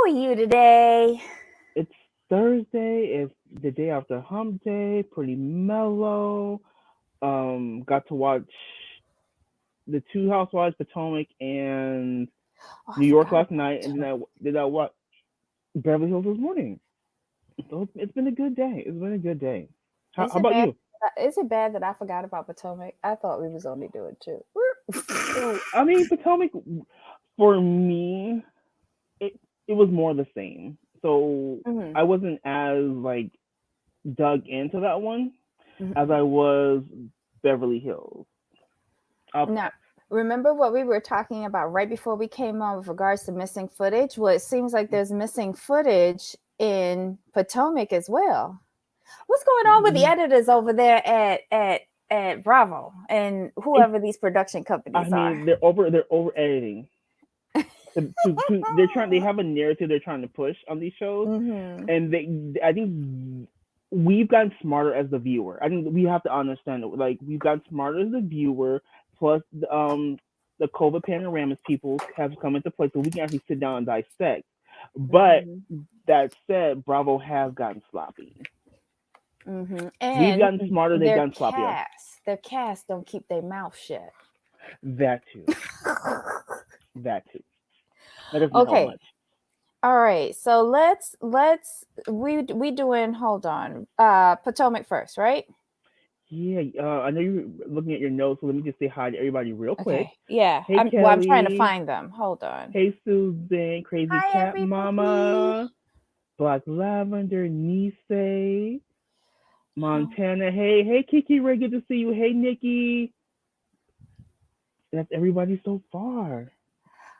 are you today? It's Thursday. It's the day after Hump Day. Pretty mellow. Got to watch the two Housewives, Potomac and Oh, I New York forgot last about night, and then Potomac. I watch Beverly Hills this morning. So it's been a good day. It's been a good day. Is How it about bad? you? Is it bad that I forgot about Potomac? I thought we was only doing two. So I mean, Potomac for me, it it was more the same. So hmm I wasn't as like dug into that one as hmm I was Beverly Hills. Uh, Now, remember what we were talking about right before we came on with regards to missing footage? Well, it seems like there's missing footage in Potomac as well. What's going on with the editors over there at Bravo and it's whoever these production I companies are? mean they're over editing. They have a narrative they're trying to push on these shows, hmm and they I think we've gotten smarter as the viewer. I think we have to understand it. Like we've gotten smarter as the viewer. Plus, the COVID panoramas people have come into play, so we can actually sit down and dissect. But hmm that said, Bravo has gotten sloppy. We've And gotten smarter. They've gotten sloppier. their cast don't keep their mouth shut. That too. That too. That doesn't help Okay. much. All right. So we doing, hold on. Potomac first, right? Yeah, I know you're looking at your notes, so let me just say hi to everybody real quick. Okay. Yeah. Hey, I'm trying to Kelly. find them. Hold on. Hey, Susan. Crazy Hi Cat everybody. Mama. Black Lavender. Nisei. Oh, Montana. Hey, Kiki Ray. Good to see you. Hey, Nikki. That's everybody so far.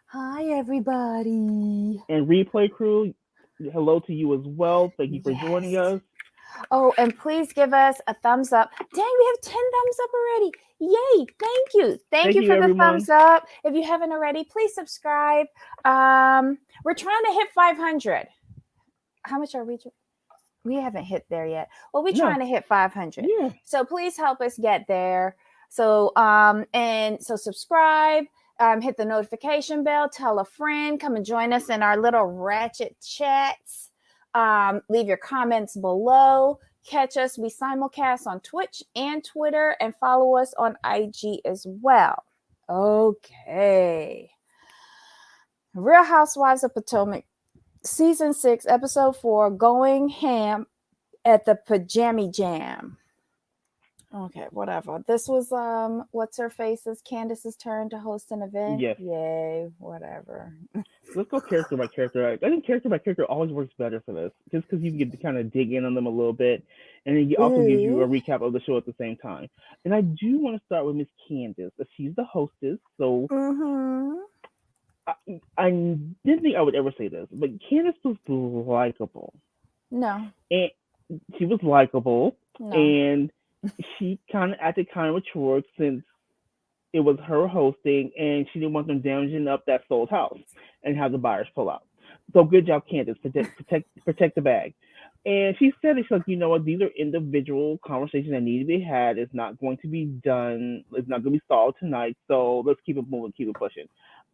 hi everybody. And replay crew, hello to you as well. Thank you for joining Yes. us. Oh, and please give us a thumbs up. Dang, we have 10 thumbs up already. Yay. Thank you. Thank Thank you you, for the everyone. thumbs up. If you haven't already, please subscribe. We're trying to hit 500. How much are we? We haven't hit there yet. Well, we're No, trying to hit 500. yeah. So please help us get there. So subscribe, hit the notification bell, tell a friend, come and join us in our little ratchet chats. Leave your comments below. Catch us. We simulcast on Twitch and Twitter, and follow us on IG as well. Okay. Real Housewives of Potomac, season 6, episode 4, going ham at the Pajammy Jam. Okay, whatever. This was what's her face's Candace's turn to host an event. Yes. Yay, whatever. Let's go character by character. I think character by character always works better for this, just because you can get to kind of dig in on them a little bit, and it also gives you a Ooh. recap of the show at the same time. And I do want to start with Miss Candace. She's the hostess, so Mm-hmm. I didn't think I would ever say this, but Candace was likable, No, and she was likable, no. and she kind of acted kind of mature since it was her hosting, and she didn't want them damaging up that sold house and have the buyers pull out. So good job, Candace. Protect the bag. And she said, "It's like, you know what? These are individual conversations that need to be had. It's not going to be done. It's not going to be solved tonight. So let's keep it moving, keep it pushing."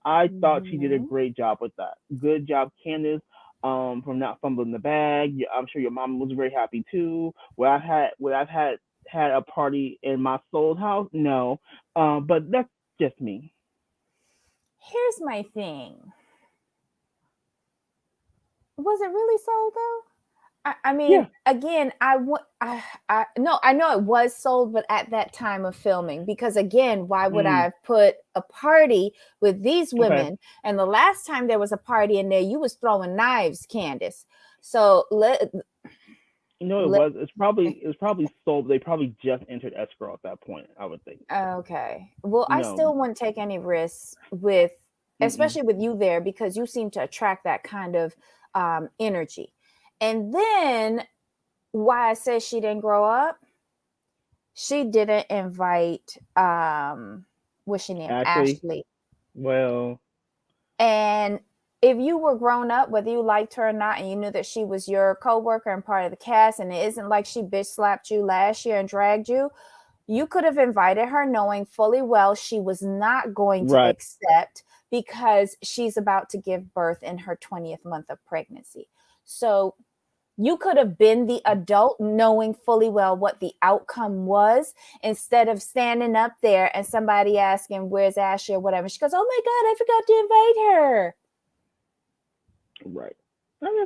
I thought she did a Mm-hmm. great job with that. Good job, Candace. From not fumbling the bag. I'm sure your mom was very happy too. Where I've had a party in my sold house, no, but that's just me. Here's my thing. Was it really sold though? I Yeah. mean, again, I no, I know it was sold, but at that time of filming, because again, why would I Mm, have put a party with these okay. women? And the last time there was a party in there, you was throwing knives, Candace. So You know it let was. It was probably sold. They probably just entered escrow at that point. I would think. okay. Well, I No. still wouldn't take any risks with, Mm-mm. especially with you there, because you seem to attract that kind of energy. And then why I said she didn't grow up, she didn't invite what's she name, Ashley. Ashley. Well. And if you were grown up, whether you liked her or not, and you knew that she was your coworker and part of the cast, and it isn't like she bitch slapped you last year and dragged you, you could have invited her knowing fully well she was not going to Right. accept because she's about to give birth in her 20th month of pregnancy. So you could have been the adult knowing fully well what the outcome was, instead of standing up there and somebody asking, where's Ashley or whatever. She goes, oh my God, I forgot to invite her. Right. I mean,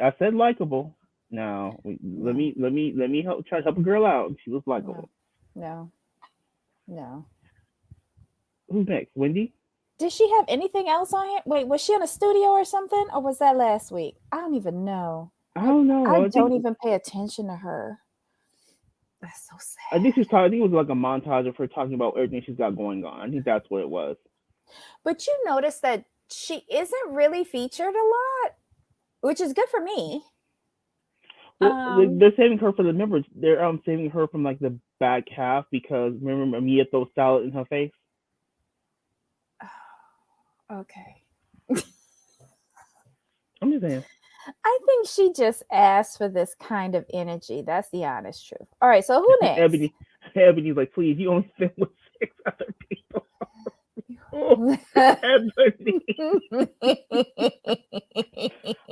I said likable. Now let me help try to help a girl out. She was likable. No. Who's next? Wendy? Did she have anything else on here? Wait, was she in a studio or something? Or was that last week? I don't even know. I don't know. I don't even pay attention to her. That's so sad. I think it was like a montage of her talking about everything she's got going on. I think that's what it was. But you notice that she isn't really featured a lot, which is good for me. Well, they're saving her for the members. They're saving her from like the back half, because remember Mia throws salad in her face. Okay. I'm just saying. I think she just asked for this kind of energy. That's the honest truth. All right, so who next? Ebony's like, please, you only spend with 6 other people. Ebony.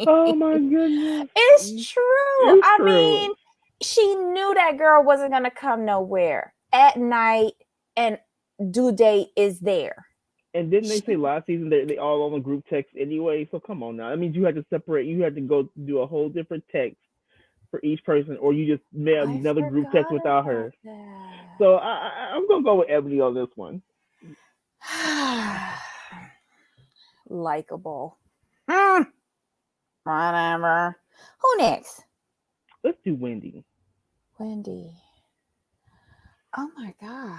Oh my goodness. It's true. I mean, she knew that girl wasn't going to come nowhere at night, and due date is there. And didn't they say last season they all on the group text anyway? So come on now. That means you had to separate. You had to go do a whole different text for each person, or you just made another group text without her. That. So I'm going to go with Ebony on this one. Likable. Whatever. Who next? Let's do Wendy. Wendy. Oh my God.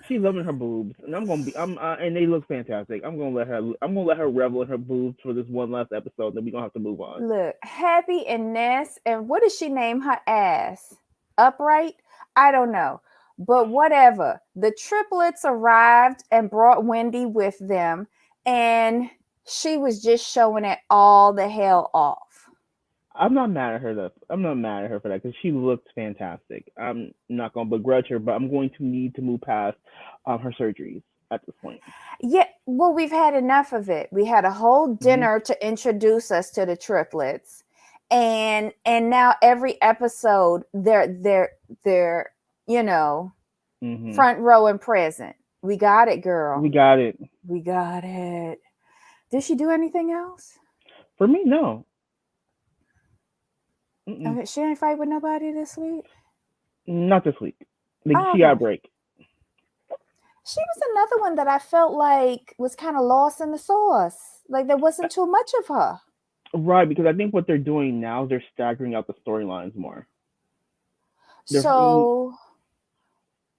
She's loving her boobs, and and they look fantastic. I'm gonna let her revel in her boobs for this one last episode. Then we're gonna have to move on. Look, Happy and Ness, and what does she name her ass? Upright? I don't know, but whatever. The triplets arrived and brought Wendy with them, and she was just showing it all the hell off. I'm not mad at her though. I'm not mad at her for that, because she looked fantastic. I'm not gonna begrudge her, but I'm going to need to move past her surgeries at this point. Yeah, well, we've had enough of it. We had a whole dinner to introduce us to the triplets, and now every episode they're front row and present. We got it, girl. We got it. Did she do anything else? For me, no. Okay, she didn't fight with nobody this week? Not this week. She got a break. She was another one that I felt like was kind of lost in the sauce. Like there wasn't too much of her. Right, because I think what they're doing now is they're staggering out the storylines more. So,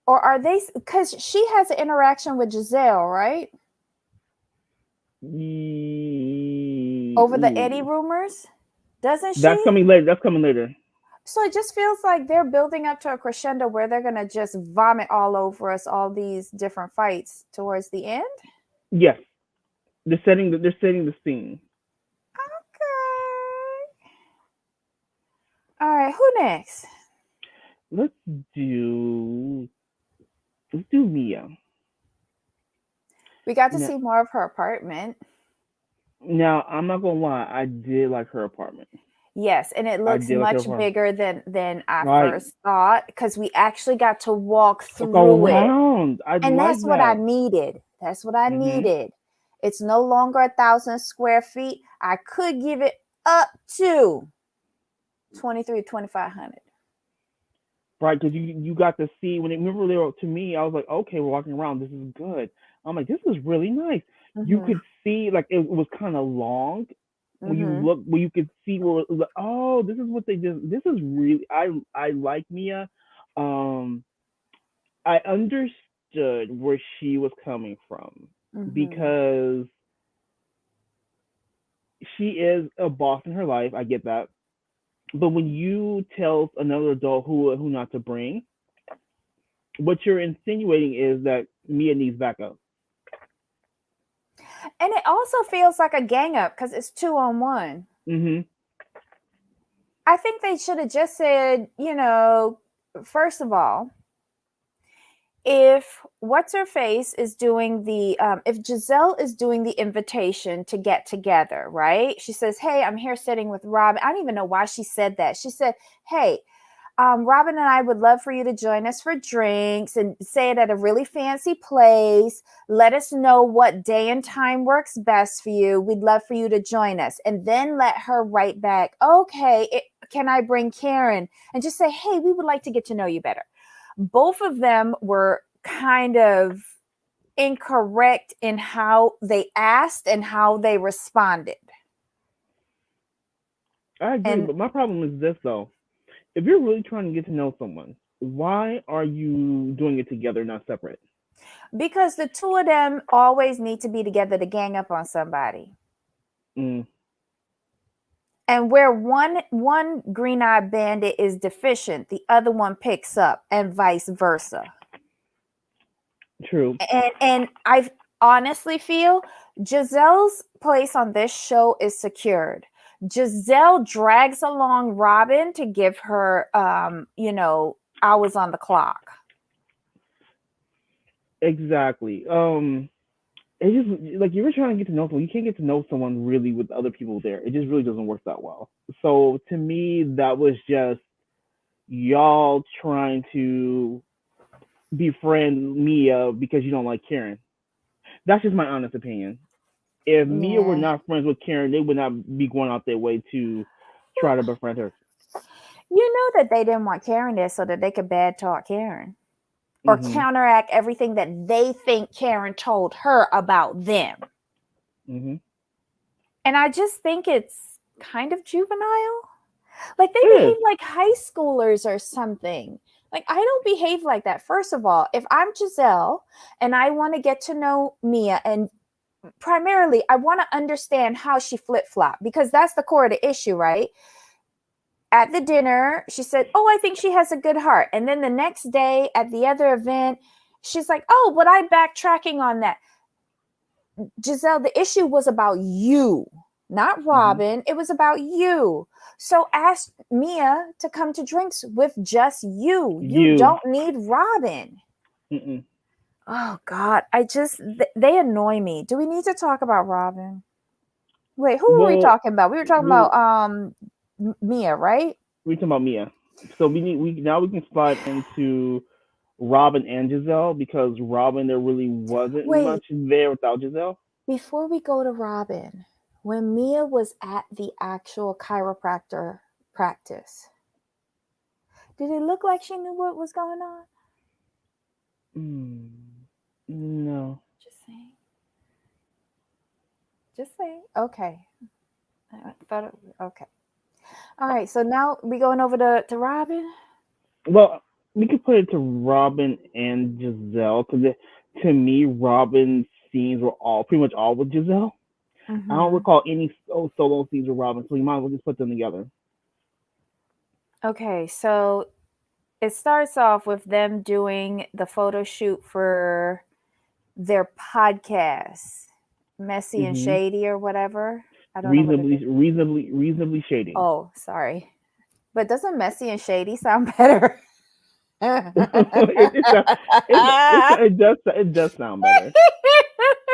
or are they, because she has an interaction with Giselle, right? Over the Eddie rumors? Doesn't she? That's coming later. So it just feels like they're building up to a crescendo where they're going to just vomit all over us, all these different fights towards the end? Yes. They're setting the scene. Okay. All right, who next? Let's do Mia. We got to see more of her apartment. Now, I'm not gonna lie, I did like her apartment. Yes, and it looks much bigger than I first thought, because we actually got to walk through it. And that's what I needed. That's what I needed. It's no longer 1,000 square feet. I could give it up to 2,500. Right, because you got to see remember they were, to me, I was like, okay, we're walking around. This is good. I'm like, this is really nice. You could see, like, it was kind of long. When you look, where you could see where, oh, this is what they did. This is really, I like Mia. I understood where she was coming from, because she is a boss in her life. I get that. But when you tell another adult who not to bring, what you're insinuating is that Mia needs backup. And it also feels like a gang up, because it's 2-on-1. I think they should have just said, first of all, if what's her face is doing the if Giselle is doing the invitation to get together, right? She says, "Hey, I'm here sitting with Rob." I don't even know why she said that. She said, "Hey, Robin and I would love for you to join us for drinks and say it at a really fancy place. Let us know what day and time works best for you. We'd love for you to join us." And then let her write back, "Okay, can I bring Karen?" And just say, "Hey, we would like to get to know you better." Both of them were kind of incorrect in how they asked and how they responded. I agree, And but my problem is this though. If you're really trying to get to know someone, why are you doing it together, not separate? because the two of them always need to be together to gang up on somebody. Mm, And where one green-eyed bandit is deficient, the other one picks up, and vice versa. true. And I honestly feel Giselle's place on this show is secured. Giselle drags along Robin to give her hours on the clock. Exactly. It's just like you were trying to get to know someone. You can't get to know someone really with other people there. It just really doesn't work that well. So to me, that was just y'all trying to befriend Mia because you don't like Karen. That's just my honest opinion. If Mia were Yeah. not friends with Karen, they would not be going out their way to try to befriend her. You know that they didn't want Karen there so that they could bad talk Karen or Mhm. counteract everything that they think Karen told her about them. Mhm. And I just think it's kind of juvenile. Like they It behave is. like high schoolers or something. Like I don't behave like that. First of all, if I'm Giselle and I want to get to know Mia, and primarily I want to understand how she flip-flopped, because that's the core of the issue, right? At the dinner, she said, "Oh, I think she has a good heart." And then the next day at the other event, she's like, "Oh, but I'm backtracking on that." Giselle, the issue was about you, not Mhm. Robin. It was about you. So ask Mia to come to drinks with just you. You You. don't need Robin. Mm-mm. Oh God, they annoy me. Do we need to talk about Robin? Wait, who were we Well, talking about? We were talking we about Mia, right? we talking about Mia. So we now we can slide into Robin and Giselle because Robin there really wasn't Wait, much there without Giselle. before we go to Robin, when Mia was at the actual chiropractor practice, did it look like she knew what was going on? Mm, no. Just saying. Just saying. Okay. I thought it, okay. All right. So now we going over to Robin. Well, we could put it to Robin and Giselle because to me, Robin's scenes were all pretty much all with Giselle. I don't Mm-hmm. recall any solo scenes with Robin, so we might as well just put them together. Okay. So it starts off with them doing the photo shoot for their podcast, Messy and Hmm. Shady or whatever. I don't know what it is. Reasonably shading. Oh, sorry. But doesn't Messy and Shady sound better? It does sound better.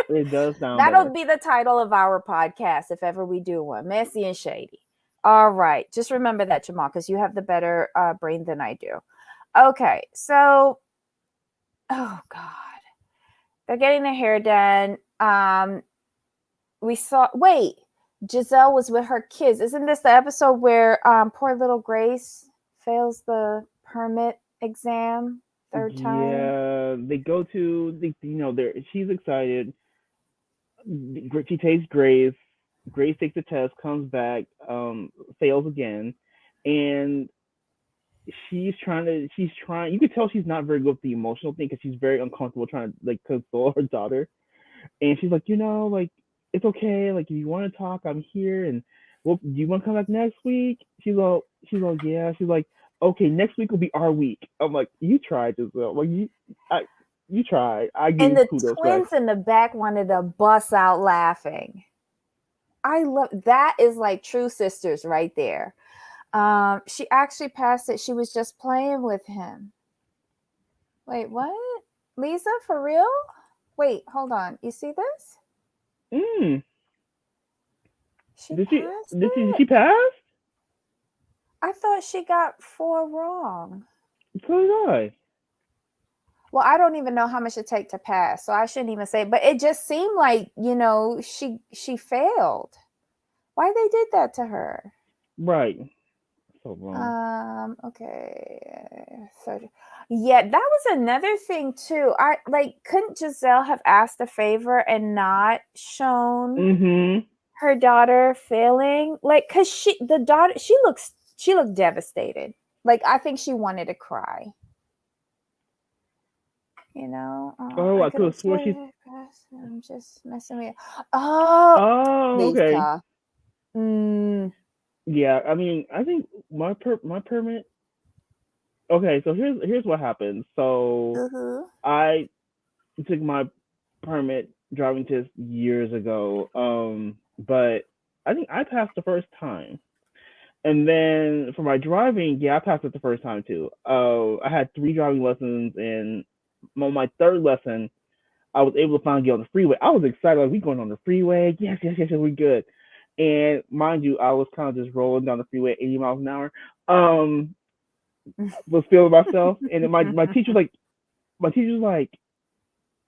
It does sound That'll better. be the title of our podcast if ever we do one. Messy and Shady. All right. Just remember that, Jamal, because you have the better brain than I do. Okay. So, oh God. They're getting their hair done. We saw, wait, Giselle was with her kids. Isn't this the episode where poor little Grace fails the permit exam third time? Yeah, they go to There, she's excited. She takes Grace. Grace takes the test, comes back, fails again, and she's trying. You could tell she's not very good with the emotional thing because she's very uncomfortable trying to like console her daughter. And she's like, like it's okay. Like if you want to talk, I'm here. And well, do you want to come back next week? She's all, yeah. She's like, okay, next week will be our week. I'm like, you tried, Giselle. Like I, you tried. I give And you the kudos for that. twins in the back wanted to bust out laughing. I love that, is like true sisters right there. She actually passed it. She was just playing with him. Wait, what? Lisa, for real? Wait, hold on. You see this? Mm. She Did she passed did it. she pass? I thought she got 4 wrong. So did I. Well, I don't even know how much it take to pass, so I shouldn't even say. But it just seemed like she failed. Why they did that to her? Right. So wrong. Okay. So yeah, that was another thing too. I like couldn't Giselle have asked a favor and not shown Mm-hmm. her daughter failing? Like, cause the daughter, she looked devastated. Like, I think she wanted to cry. Oh, I I could could have have swore she's. sworn I'm just messing with you. Oh, Oh, okay. Lisa. Mm, Yeah, I mean, I think my permit. Okay, so here's what happened. So uh-huh. I took my permit driving test years ago. But I think I passed the first time. And then for my driving, yeah, I passed it the first time too. I had 3 driving lessons, and on my third lesson, I was able to finally get on the freeway. I was excited, like we going on the freeway. Yes, yes, yes, yes, we good. And mind you, I was kind of just rolling down the freeway at 80 miles an hour. Um, was feeling myself, and then my teacher was like,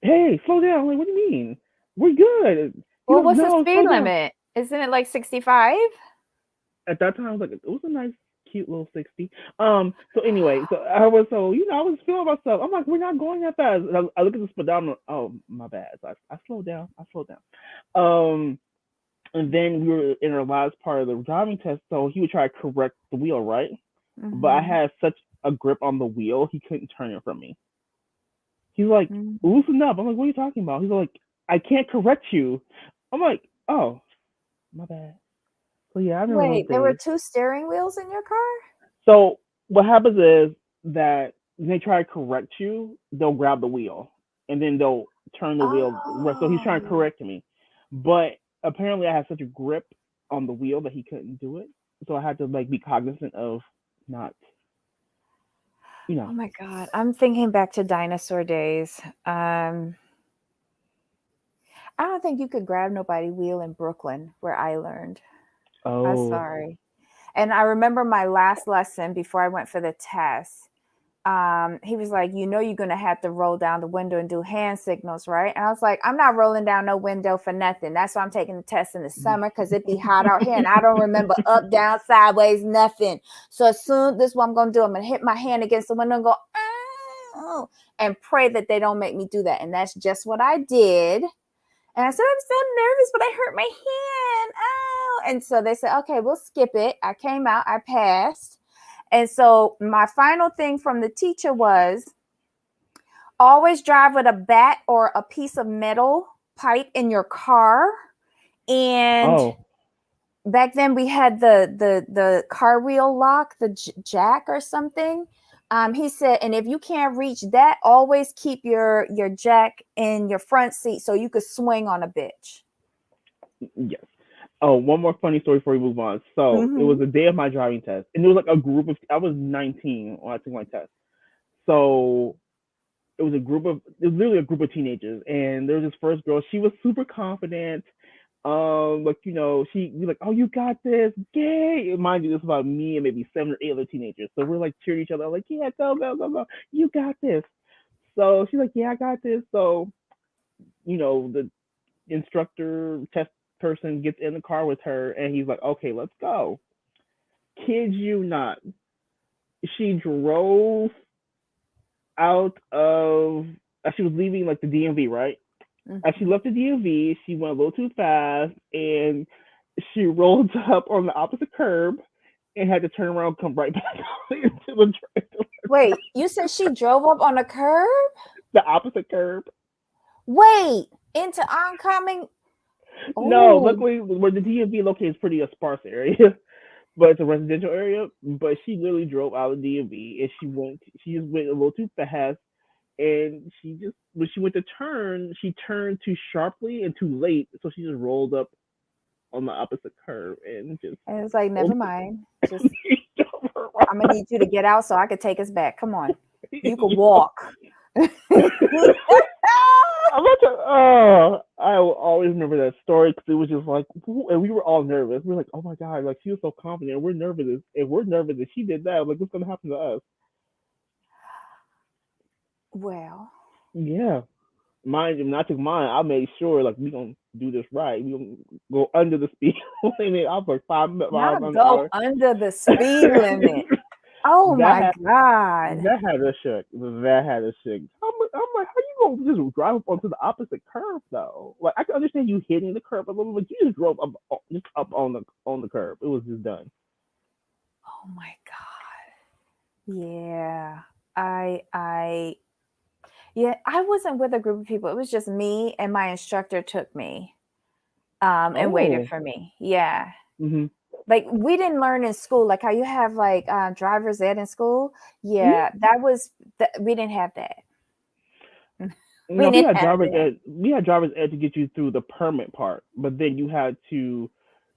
"Hey, slow down." I'm like, "What do you mean? We're good." He Well, goes, what's the "No, speed slow down." limit? Isn't it like 65? At that time, I was like, it was a nice, cute little 60. So anyway, I was feeling myself. I'm like, we're not going that fast. And I look at the speedometer. Oh, my bad. So I slowed down. I slowed down. Um, and then we were in our last part of the driving test, so he would try to correct the wheel, right? But I Mm-hmm. had such a grip on the wheel, he couldn't turn it from me. He's like, Mm-hmm. loosen up. I'm like, what are you talking about? He's like, I can't correct you. I'm like, oh, my bad. So yeah, I remember those Wait, there were days. 2 steering wheels in your car? So what happens is that when they try to correct you, they'll grab the wheel and then they'll turn the wheel. So he's trying to Oh. correct me, but apparently I had such a grip on the wheel that he couldn't do it. So I had to like be cognizant of not, you Oh know. my God. I'm thinking back to dinosaur days. I don't think you could grab nobody wheel in Brooklyn where I learned. I'm Oh, sorry. And I remember my last lesson before I went for the test. He was like, you're gonna have to roll down the window and do hand signals, right? And I was like, I'm not rolling down no window for nothing. That's why I'm taking the test in the summer because it be hot out here, and I don't remember up, down, sideways, nothing. So as soon this is what I'm gonna do. I'm gonna hit my hand against the window and go, oh, and pray that they don't make me do that. And that's just what I did. And I said, I'm so nervous, but I hurt my hand. Oh. And so they said, okay, we'll skip it. I came out, I passed. And so my final thing from the teacher was always drive with a bat or a piece of metal pipe in your car. And oh, back then we had the car wheel lock, the jack or something. He said, and if you can't reach that, always keep your jack in your front seat so you could swing on a bitch. yes. Oh, one more funny story before we move on. So it was Mm-hmm. the day of my driving test, and it was like a group of. I was 19 when I took my test. So it was literally a group of teenagers, and there was this first girl. She was super confident. Like she was like, "Oh, you got this, yay!" And mind you, this is about me and maybe 7 or 8 other teenagers. So we're like cheering each other, like, "Yeah, go, go, go, go! You got this!" So she's like, "Yeah, I got this." So the instructor test person gets in the car with her, and he's like, "Okay, let's go." Kid you not, she drove out of. She was leaving like the DMV, right? As she Mm-hmm. left the DMV, she went a little too fast and she rolled up on the opposite curb and had to turn around and come right back into Wait, you said she drove up on a curb? the opposite curb. Wait, into oncoming. No, Oh, luckily where the DMV located is pretty a sparse area, but it's a residential area. But she literally drove out of the DMV and she just went a little too fast, and she just when she went to turn, she turned too sharply and too late, so she just rolled up on the opposite curb and just and it's like, never mind. Just, drove her I'm gonna right need you to get out so I could take us back. Come on, back. you could walk. I'm not to, oh, I will always remember that story because it was just like, and we were all nervous. We were like, oh my god, like she was so confident. And we're nervous. And we're nervous that she did that. Like, what's gonna happen to us? Well, Yeah, mind you, when I took mine, I made sure like we gonna do this right. We gonna go under the speed limit. I was like 5 miles not an go hour. under the speed limit. Oh that my had God. that had us shook. That had us shook. I'm like, how you gonna just drive up onto the opposite curve though? Like I can understand you hitting the curb a little, but you just drove up just up on the curb. It was just done. Oh my God. Yeah. I yeah, I wasn't with a group of people. It was just me and my instructor took me and waited Oh. for me. Yeah. Mhm. Like we didn't learn in school, like how you have like driver's ed in school. Mhm. Yeah, we didn't have that. We No, didn't have that. We had driver's ed to get you through the permit part, but then you had to,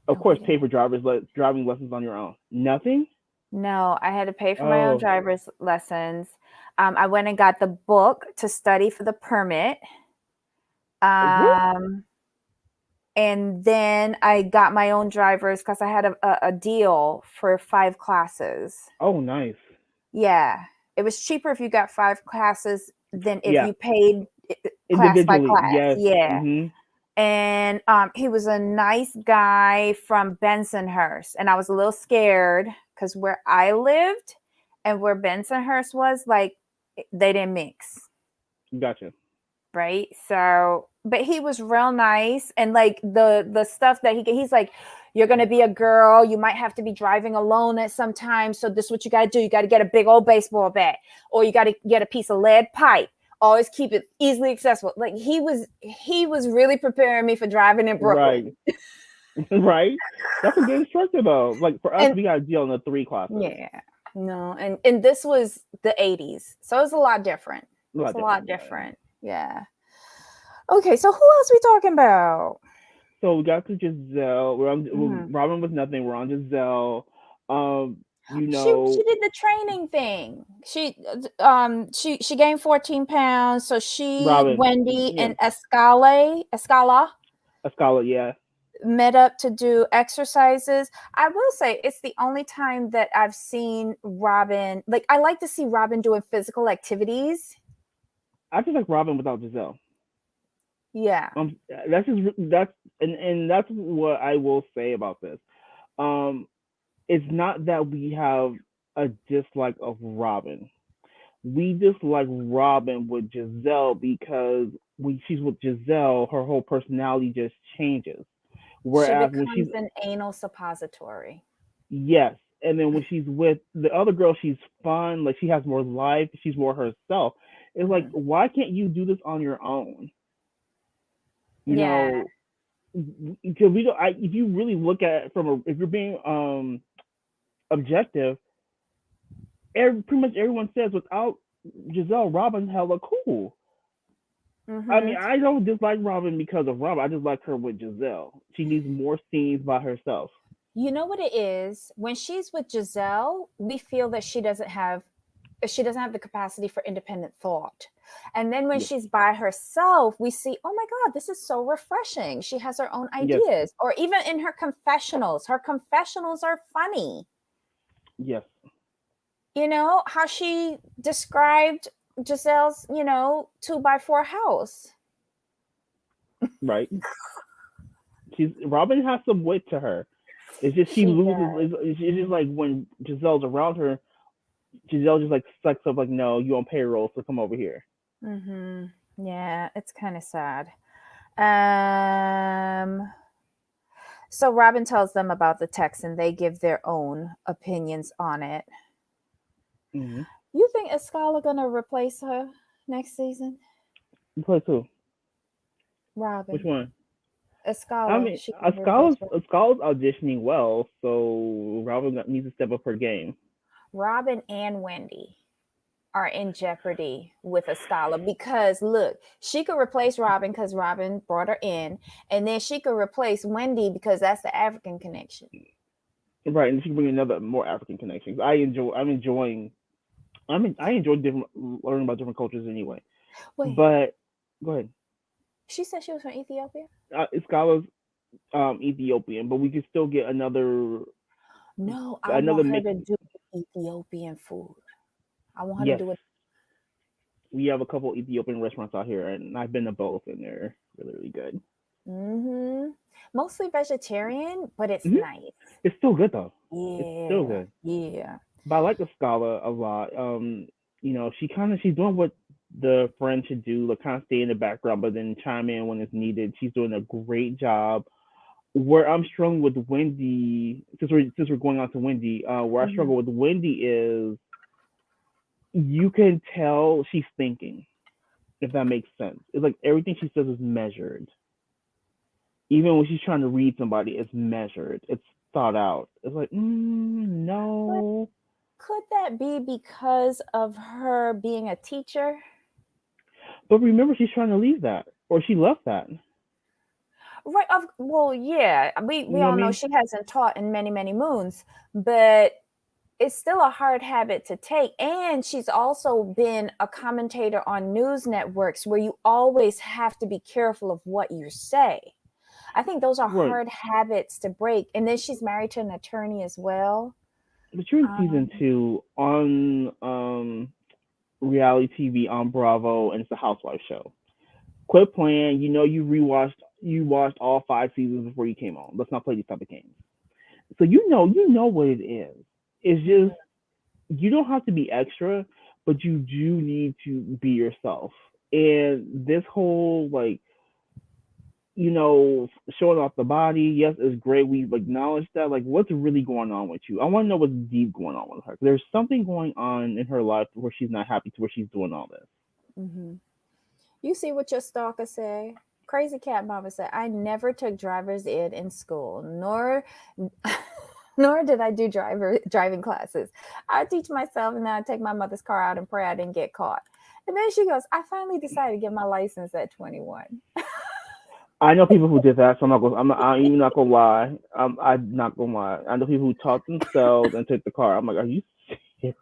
of No, we course, didn't pay have. for driving lessons on your own. Nothing. No, I had to pay for my own Oh. driver's lessons. I went and got the book to study for the permit. Really? Um, and then I got my own drivers because I had a deal for 5 classes. Oh, nice. Yeah, it was cheaper if you got 5 classes than if Yeah. you paid class by Individually, class. yes. Yeah. Mhm. And he was a nice guy from Bensonhurst, and I was a little scared because where I lived and where Bensonhurst was, like they didn't mix, Gotcha. right? So, but he was real nice, and like the stuff that he's like, you're gonna be a girl, you might have to be driving alone at some time. So this is what you got to do: you got to get a big old baseball bat, or you got to get a piece of lead pipe. Always keep it easily accessible. Like he was really preparing me for driving in Right. Brooklyn. Right. That's a good instructor though. Like for us, And we got a deal on the 3 classes. yeah, no, and this was the 80s, so it was a lot different. A It's lot a lot different. Yeah. different. Yeah. Okay, so who else we talking about? So we got to Giselle. Hmm. Robin was nothing. We're on Giselle. You She know, did the training thing. She gained 14 pounds. So she, Robin. Wendy, Yeah. and Escala A scholar. Yeah. met up to do exercises. I will say it's the only time that I've seen Robin. Like I like to see Robin doing physical activities. I just like Robin without Giselle. Yeah. That's just and that's what I will say about this. Um, it's not that we have a dislike of Robin. We dislike Robin with Giselle because when she's with Giselle, her whole personality just changes. She Whereas when she's becomes an anal suppository. yes, and then when she's with the other girl, she's fun. Like she has more life. She's more herself. It's like Mhm. why can't you do this on your own? You Yeah. know, because we don't. If you really look at it from if you're being objective, pretty much everyone says without Giselle, Robin hella cool. I mean, Hmm. I don't dislike Robin because of Robin. I just like her with Giselle. She needs more scenes by herself. You know what it is? When she's with Giselle, we feel that she doesn't have the capacity for independent thought. And then when Yes, she's by herself, we see, oh my God, this is so refreshing. She has her own yes, ideas. Or even in her confessionals are funny. yes. You know, how she described Giselle's, 2x4 house. Right. She's Robin has some wit to her. It's just she She loses. does. It's just like when Giselle's around her, Giselle just like sucks up like, no, you on payroll, so come over here. Hmm. Yeah, it's kind of sad. Um, so Robin tells them about the text and they give their own opinions on it. Mm-hmm. You think Escala gonna replace her next season? Play two. Which Robin. one? I Escala, mean, she gonna replace her. Scala's auditioning well, so Robin needs to step up her game. Robin and Wendy are in jeopardy with Escala because look, she could replace Robin because Robin brought her in, and then she could replace Wendy because that's the African connection. Right, and she can bring another more African connections. I enjoy. I'm enjoying. I enjoy different learning about different cultures anyway. Wait, But go ahead. she said she was from Ethiopia? Scala's Ethiopian, but we could still get No, I another want her mix. to do Ethiopian food. I want her to Yes, do it. we have a couple Ethiopian restaurants out here, and I've been to both, and they're really really good. Mostly vegetarian, but it's Hmm. nice. It's still good though. It's still Yeah, good. yeah. But I like the Scala a lot. She's doing what the friend should do, like kind of stay in the background, but then chime in when it's needed. She's doing a great job. Where I'm struggling with Wendy, since we're going on to Wendy, where I Mhm. struggle with Wendy is you can tell she's thinking, if that makes sense. It's like everything she says is measured. Even when she's trying to read somebody, it's measured. It's thought out. It's like, But no. could that be because of her being a teacher? But remember, she's trying to leave that, or she left that. Right. Well, yeah. We You know what I all know mean? she hasn't taught in many, many moons, but it's still a hard habit to take. And she's also been a commentator on news networks where you always have to be careful of what you say. I think those are Right. hard habits to break. And then she's married to an attorney as well. But you're in season Um, 2 on reality TV on Bravo, and it's a Housewives show. Quit playing. You watched all 5 seasons before you came on. Let's not play these type of games. So you know what it is. It's mhm. just you don't have to be extra, but you do need to be yourself. And this whole showing off the body, yes, is great. We've acknowledged that. Like, what's really going on with you? I want to know what's deep going on with her. There's something going on in her life where she's not happy to where she's doing all this. Mhm. You see what your stalker say? Crazy Cat Mama said, I never took driver's ed in school, nor nor did I do driving classes. I teach myself and then I take my mother's car out and pray I didn't get caught. And then she goes, I finally decided to get my license at 21. I know people who did that, so I'm even not gonna lie. I'm not gonna lie. I know people who taught themselves and took the car. I'm like, are you serious?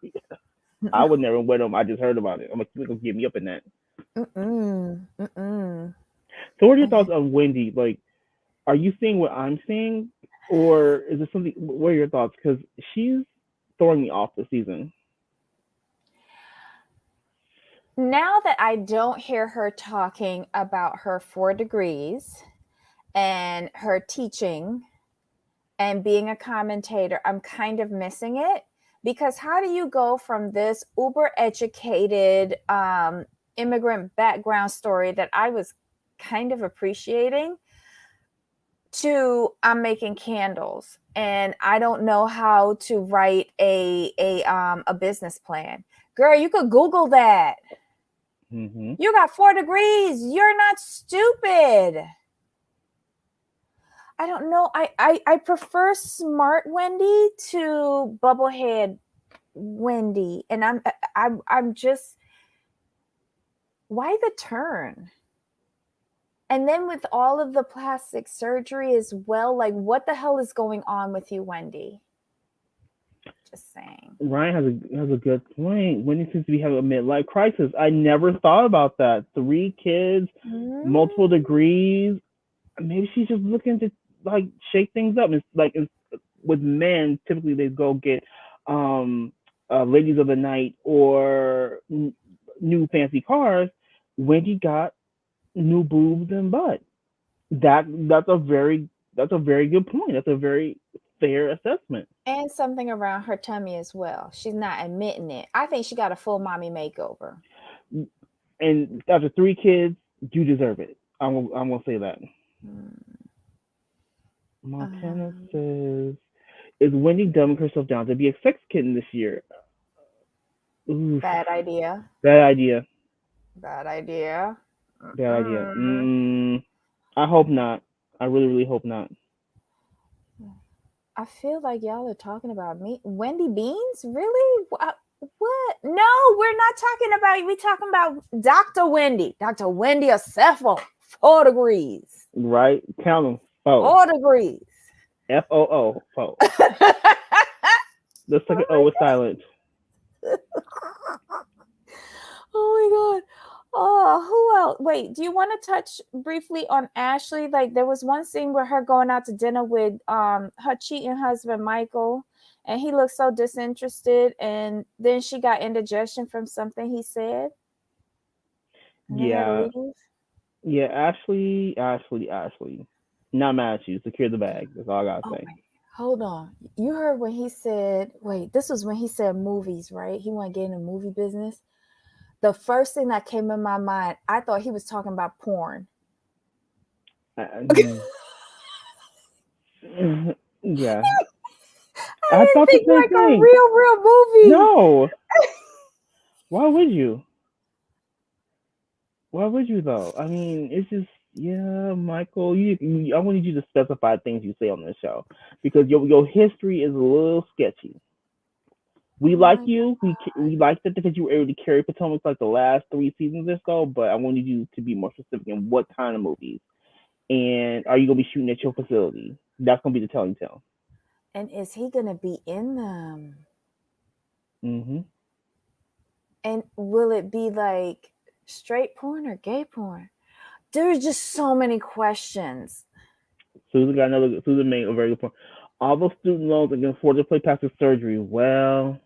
I would never win them. I just heard about it. I'm like, you gonna get me up in that. Mm-mm. Mm-mm. So, what are your Okay. thoughts on Wendy? Like, are you seeing what I'm seeing, or is it something? What are your thoughts? Because she's throwing me off this season. Now that I don't hear her talking about her 4 degrees and her teaching and being a commentator, I'm kind of missing it because how do you go from this uber educated immigrant background story that I was kind of appreciating to I'm making candles and I don't know how to write a business plan. Girl, you could Google that. Hmm. You got 4 degrees. You're not stupid. I don't know. I prefer smart Wendy to bubblehead Wendy, and I'm just why the turn? And then with all of the plastic surgery as well, like what the hell is going on with you, Wendy? Just saying. Ryan has a good point. Wendy seems to be having a midlife crisis. I never thought about that. 3 kids, multiple Mm. degrees. Maybe she's just looking to like shake things up. With men, typically they go get um ladies of the night or new fancy cars. Wendy got new boobs and butt. That's a very good point. That's a very fair assessment. And something around her tummy as well. She's not admitting it. I think she got a full mommy makeover. And after 3 kids, you deserve it. I'm gonna say that. Hmm. Montana Um, says, "Is Wendy dumbing herself down to be a sex kitten this year?" Oof, Bad idea. bad idea. Bad idea. Bad idea. Mm-mm. I hope not. I really, really hope not. I feel like y'all are talking about me. Wendy Beans? Really? What? No, we're not talking about you. We're talking about Dr. Wendy. Dr. Wendy Acephal. 4 degrees. Right? Count them. Four. 4 degrees. FOO. Four. The second Oh O my is silent. god. Oh my god. Oh, who else? Wait, do you want to touch briefly on Ashley? Like there was one scene where her going out to dinner with her cheating husband Michael, and he looked so disinterested, and then she got indigestion from something he said, and they had to Yeah, leave. yeah. Ashley. Not mad at you. Secure the bag. That's all I gotta Oh say. wait, hold on. You heard when he said, wait, this was when he said movies, right? He want to get in the movie business. The first thing that came in my mind, I thought he was talking about porn. Mm, yeah, I I didn't thought the think same like a thing. real movie. No, why would you? Why would you though? I mean, it's just yeah, Michael. I wanted you to specify things you say on this show because your history is a little sketchy. We Oh like my you. We like that because you were able to carry Potomac like the last 3 seasons or so. But I wanted you to be more specific in what kind of movies and are you gonna be shooting at your facility? That's gonna be the telling tale. And is he gonna be in them? Mm-hmm. And will it be like straight porn or gay porn? There's just so many questions. Susan got another. Susan made a very good point. All those student loans and can afford to pay plastic surgery. Well,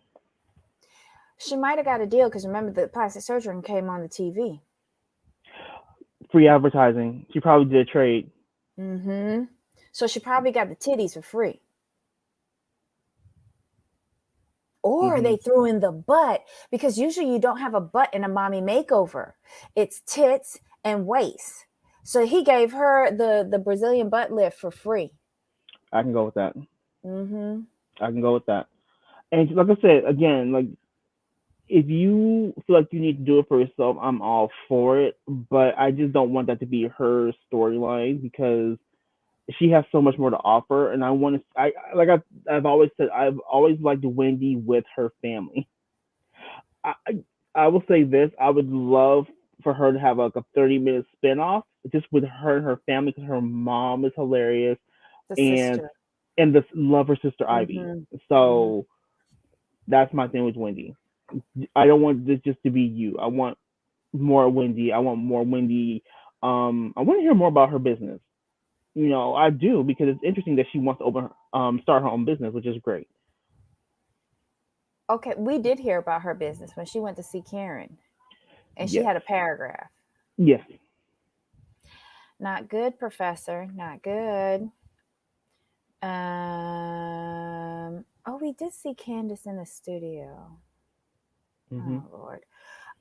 She might have got a deal because remember the plastic surgery came on the TV. free advertising. She probably did a trade. Mm-hmm. So she probably got the titties for free. Or Mm-hmm. they threw in the butt because usually you don't have a butt in a mommy makeover. It's tits and waist. So he gave her the Brazilian butt lift for free. I can go with that. Mm-hmm. I can go with that. And like I said, again, like if you feel like you need to do it for yourself, I'm all for it. But I just don't want that to be her storyline because she has so much more to offer, and I want to. I've always said, I've always liked Wendy with her family. I I will say this: I would love for her to have like a 30-minute spinoff just with her and her family because her mom is hilarious, The and sister. the love her sister Ivy. Mm-hmm. Mm-hmm. So that's my thing with Wendy. I don't want this just to be you. I want more Wendy. I want more Wendy. I want to hear more about her business. I do because it's interesting that she wants to start her own business, which is great. Okay, we did hear about her business when she went to see Karen, and she Yes, had a paragraph. yes. Not good, Professor. Not good. Oh, we did see Candace in the studio. Hmm. Oh Lord.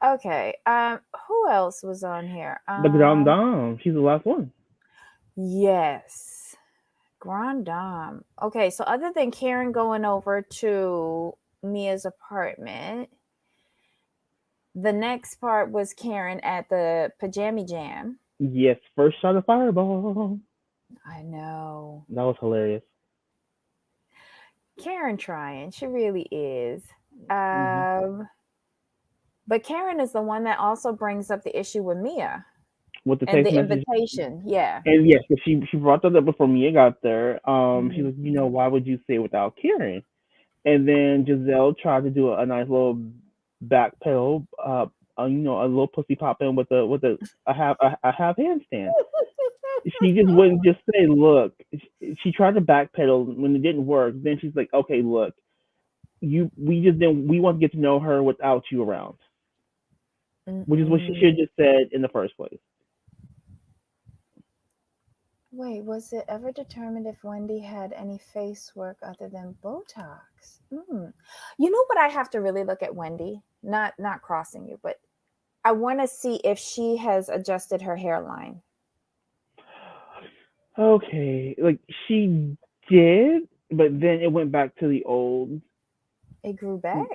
Okay. Who else was on here? The Grand Dame, she's the last one. Yes. Grand Dame. Okay, so other than Karen going over to Mia's apartment, the next part was Karen at the Pajammy Jam. Yes, first shot of fireball. I know. That was hilarious. Karen trying. She really is. Hmm. But Karen is the one that also brings up the issue with Mia With the and text the message, invitation. Yeah. and yes, she brought that up before Mia got there. She's Mhm. like, why would you say it without Karen? And then Giselle tried to do a nice little backpedal, a little pussy pop in with a half handstand. She just wouldn't just say, look. She tried to backpedal when it didn't work. Then she's like, okay, look, we just didn't. We want to get to know her without you around, which is what she Mm-mm. should have just said in the first place. Wait, was it ever determined if Wendy had any face work other than Botox? You know what I have to really look at Wendy? Not crossing you, but I want to see if she has adjusted her hairline. Okay, like she did, but then it went back to the old. It grew back.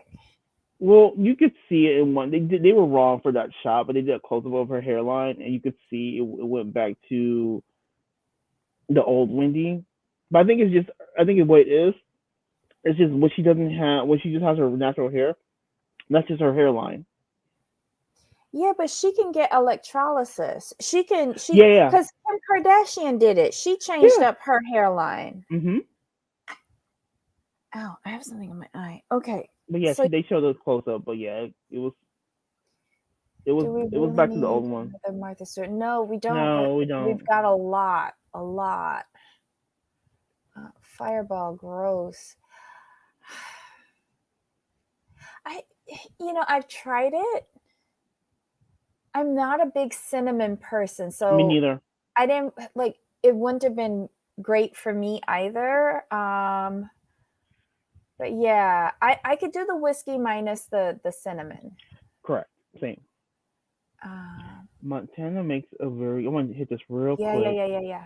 Well, you could see it in one. They were wrong for that shot, but they did a close up of her hairline, and you could see it went back to the old Wendy. But I think it's what it is. It's just what she doesn't have. When she just has her natural hair, that's just her hairline. Yeah, but she can get electrolysis. She Yeah, yeah, because Kim Kardashian did it. She changed yeah. up her hairline. Mhm. Oh, I have something in my eye. Okay. But yeah, So they showed us close up. But yeah, it was. Do we It was really back to the need old one. another Martha Stewart? No, we don't, because No, we we've don't. got a lot, a lot. Fireball, gross. I, I've tried it. I'm not a big cinnamon person, Me so neither. I didn't like. It wouldn't have been great for me either. But yeah, I could do the whiskey minus the cinnamon. Correct. Same. Uh, Montana makes a very. I want to hit this real yeah, yeah, quick. yeah, yeah, yeah.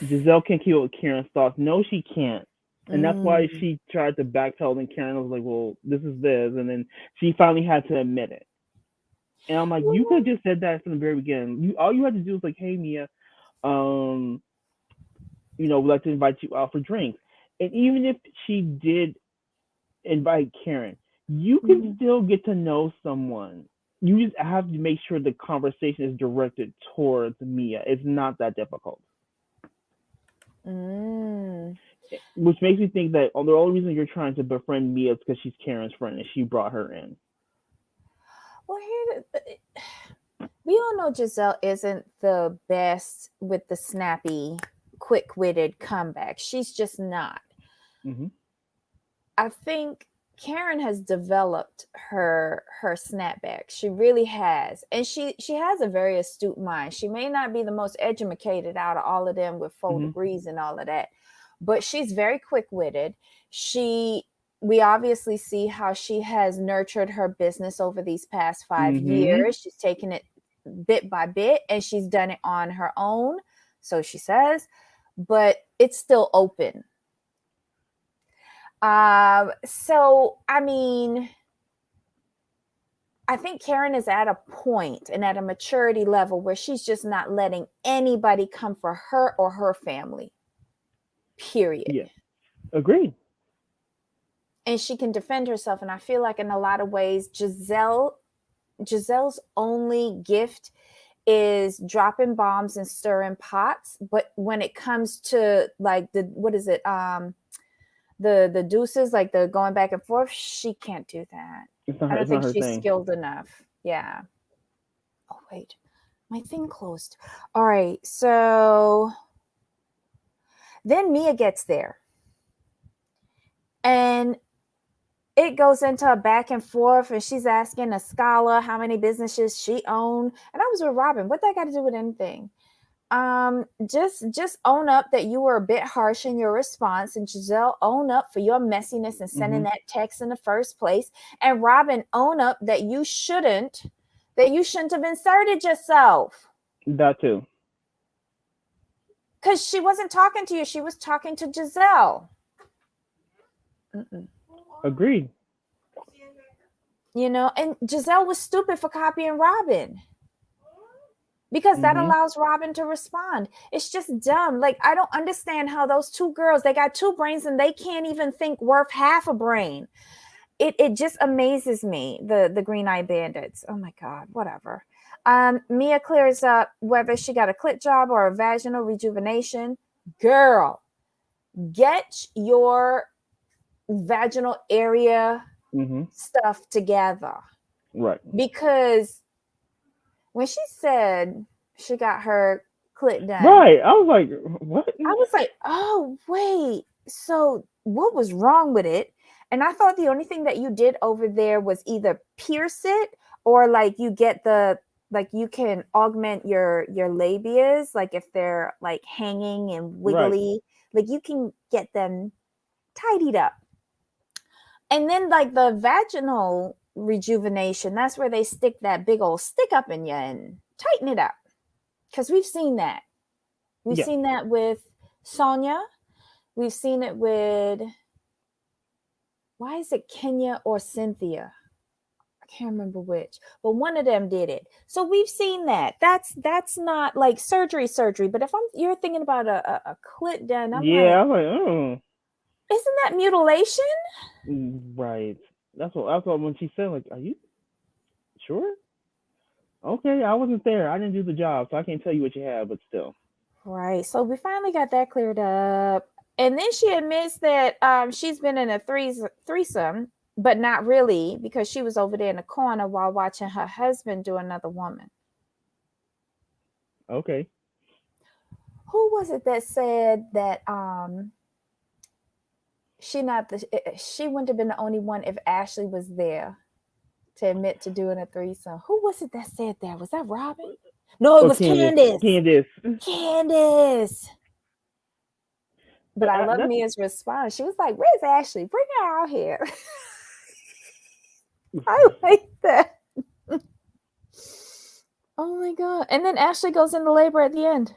Giselle can't keep up with Karen's thoughts. No, she can't. And that's why Mm. she tried to backpedal, and Karen was like, well, this is this. And then she finally had to admit it. And I'm like, you could have just said that from the very beginning. All you had to do was like, hey, Mia, um, we'd like to invite you out for drinks. And even if she did invite Karen, you can Mhm. still get to know someone. You just have to make sure the conversation is directed towards Mia. It's not that difficult. Mm. Which makes me think that the only reason you're trying to befriend Mia is because she's Karen's friend and she brought her in. Well, we all know Giselle isn't the best with the snappy, quick-witted comeback. She's just not. Hmm. I think Karen has developed her snapback. She really has. And she has a very astute mind. She may not be the most educated out of all of them with 4 degrees and all of that, but she's very quick-witted. We obviously see how she has nurtured her business over these past 5 Hmm. years. She's taken it bit by bit and she's done it on her own, so she says, but it's still open. So I mean, I think Karen is at a point and at a maturity level where she's just not letting anybody come for her or her family. Period. Yeah. Agreed. And she can defend herself. And I feel like in a lot of ways, Giselle's only gift is dropping bombs and stirring pots. But when it comes to like the what is it? The deuces, like the going back and forth, she can't do that. I don't It's not think her she's thing. skilled enough. Yeah. Oh wait, my thing closed. All right, so then Mia gets there, and it goes into a back and forth, and she's asking a scholar how many businesses she owned. And I was with Robin. What that got to do with anything? Just own up that you were a bit harsh in your response, and Giselle, own up for your messiness and sending Hmm. that text in the first place. And Robin, own up that you shouldn't have inserted yourself, That too. because she wasn't talking to you, she was talking to Giselle. Mm-mm. Agreed. And Giselle was stupid for copying Robin, because that Hmm. allows Robin to respond. It's just dumb. Like, I don't understand how those two girls, they got two brains and they can't even think worth half a brain. It just amazes me, the Green Eye Bandits. Oh my God, whatever. Mia clears up whether she got a clit job or a vaginal rejuvenation. Girl, get your vaginal area Hmm. stuff together. Right. Because when she said she got her clit done, Right. I was like, what? I was like, oh, wait. So what was wrong with it? And I thought the only thing that you did over there was either pierce it, or like you get like you can augment your labias, like if they're like hanging and Right. wiggly, like you can get them tidied up. And then like the vaginal rejuvenation, that's where they stick that big old stick up in you and tighten it up. Because we've seen that. We've Yes. seen that with Sonia. We've seen it with, why is it Kenya or Cynthia? I can't remember which, but one of them did it. So we've seen that. That's not like surgery. But if you're thinking about a clit done, I'm Yeah. like, I was like, oh. isn't that mutilation? Right. That's what when she said, like, are you sure? Okay, I wasn't there. I didn't do the job, so I can't tell you what you have, but still. Right. So we finally got that cleared up. And then she admits that she's been in a threesome. but not really, because she was over there in the corner while watching her husband do another woman. Okay. Who was it that said that she wouldn't have been the only one if Ashley was there to admit to doing a threesome? Who was it that said that? Was that Robin? No, it was Candace. Candace. Candace. But But I love that's Mia's response. She was like, "Where's Ashley? Bring her out here." I like that. Oh my god! And then Ashley goes into labor at the end.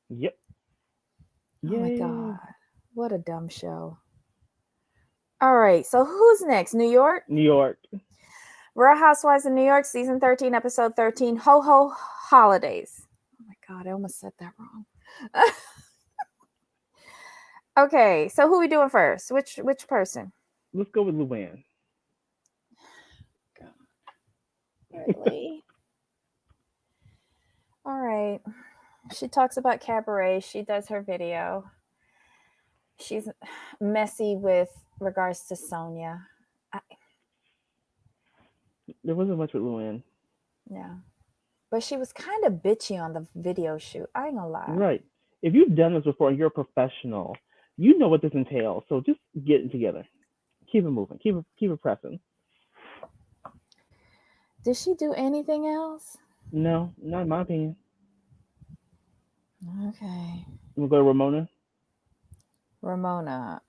yep. Oh my Yay. god! What a dumb show. All right, so who's next? New York? New York. Real Housewives of New York, season 13, episode 13, Ho Ho Holidays. Oh my god, I almost said that wrong. Okay, so who are we doing first? Which person? Let's go with Luann. Really? All right. She talks about cabaret. She does her video. She's messy with regards to Sonia. There wasn't much with Luann. Yeah. But she was kind of bitchy on the video shoot. I ain't gonna lie. Right. If you've done this before and you're a professional, you know what this entails. So just get it together. Keep it moving. Keep it pressing. Did she do anything else? No, not in my opinion. Okay. We'll go to Ramona. Ramona.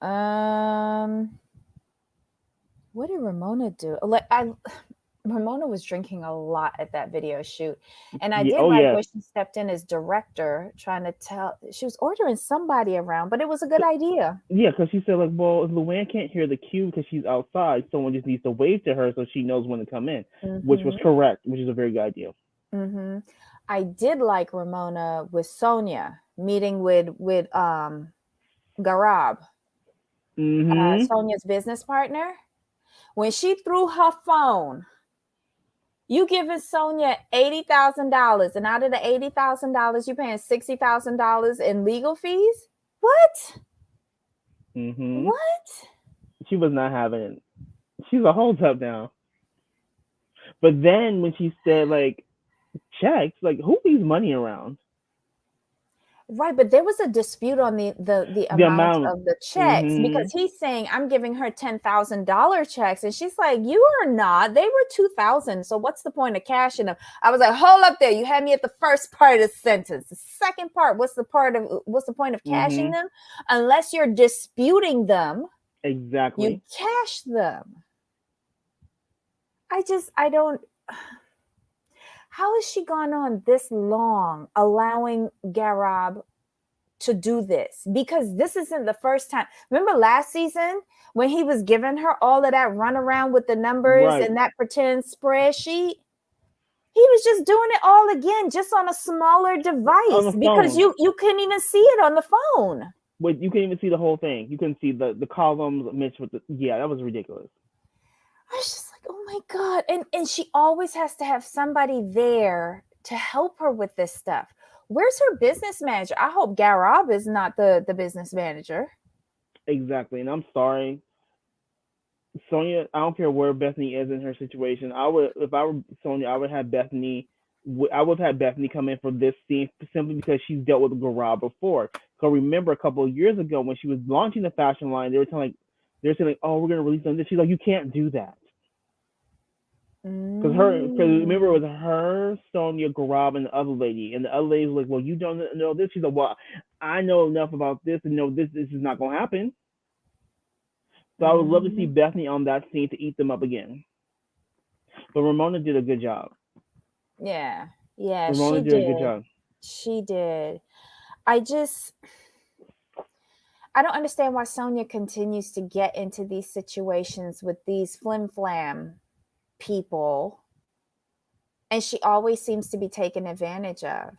What did Ramona do? Ramona was drinking a lot at that video shoot. And I did like where she stepped in as director, trying to she was ordering somebody around, but it was a good idea. Yeah, because she said, like, well, if Luann can't hear the cue because she's outside, someone just needs to wave to her so she knows when to come in, which was correct, which is a very good idea. Mm-hmm. I did like Ramona with Sonia meeting with Garab, Sonia's business partner. When she threw her phone, you giving Sonia $80,000, and out of the $80,000, you paying $60,000 in legal fees? What? Mm-hmm. What? She was not having it. She's a hold up now. But then when she said, like, checks, like, who leaves money around? Right, but there was a dispute on the amount of the checks, because he's saying, I'm giving her $10,000 checks, and she's like, you are not. They were $2,000. So what's the point of cashing them? I was like, hold up there. You had me at the first part of the sentence. The second part, what's the point of cashing them? Unless you're disputing them, exactly, you cash them. I don't. How has she gone on this long allowing Garab to do this? Because this isn't the first time. Remember last season when he was giving her all of that runaround with the numbers and that pretend spreadsheet? He was just doing it all again, just on a smaller device, because you couldn't even see it on the phone. But you couldn't even see the whole thing. You couldn't see the columns mixed with that was ridiculous. I was just like, oh my God. And she always has to have somebody there to help her with this stuff. Where's her business manager? I hope Garab is not the business manager. Exactly. And I'm sorry, Sonia, I don't care where Bethany is in her situation. If I were Sonia, I would have Bethany come in for this scene simply because she's dealt with Garab before. Because remember a couple of years ago when she was launching the fashion line, they were saying, oh, we're going to release on this. She's like, you can't do that. Because remember it was her, Sonia, Garab, and the other lady. And the other lady was like, well, you don't know this. She's like, well, I know enough about this and know this is not going to happen. So I would love to see Bethany on that scene to eat them up again. But Ramona did a good job. Yeah, Ramona did a good job. She did. I don't understand why Sonia continues to get into these situations with these flim-flam people, and she always seems to be taken advantage of.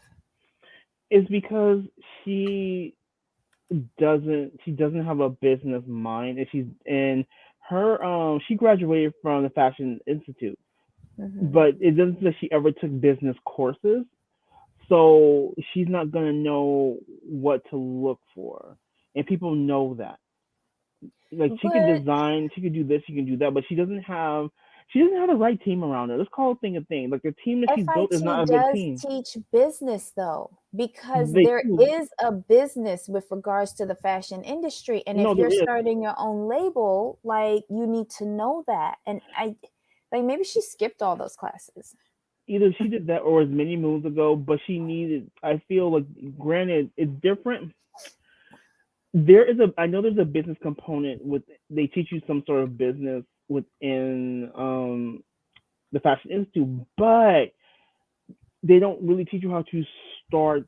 It's because she doesn't have a business mind, and she graduated from the Fashion Institute, but it doesn't say she ever took business courses, so she's not gonna know what to look for, and people know that. Like she can But design, she can do this, she can do that, but she doesn't have the right team around her. Let's call a thing a thing. Like the team that she's built is not FIT a good does team. teach business though, because They there do. is a business with regards to the fashion industry. And if No, there you're is. starting your own label, like you need to know that. And I like maybe she skipped all those classes. Either she did that or as many moons ago, but she needed. I feel like, granted, it's different. I know there's a business component with. They teach you some sort of business within the fashion institute, but they don't really teach you how to start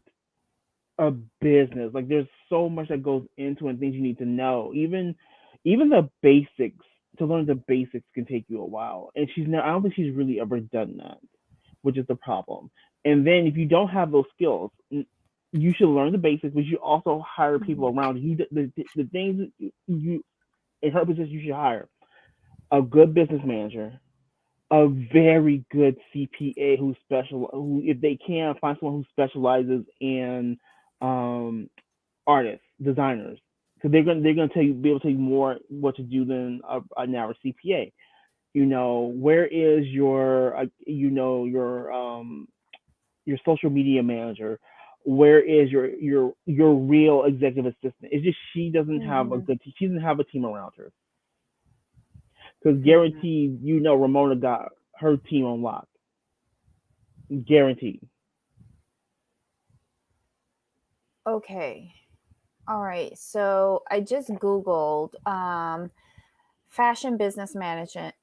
a business. Like there's so much that goes into it and things you need to know. Even the basics, to learn the basics can take you a while. And I don't think she's really ever done that, which is the problem. And then if you don't have those skills, you should learn the basics, but you also hire people Mhm. around you. The things you in her position you should hire a good business manager, a very good CPA who, if they can, find someone who specializes in um, artists, designers, because they're gonna be able to tell you more what to do than an average CPA. Where is your social media manager? Where is your real executive assistant? It's just Mhm. she doesn't have a team around her. Because Mhm. guaranteed, Ramona got her team on lock. Guaranteed. Okay. All right. So I just Googled fashion business management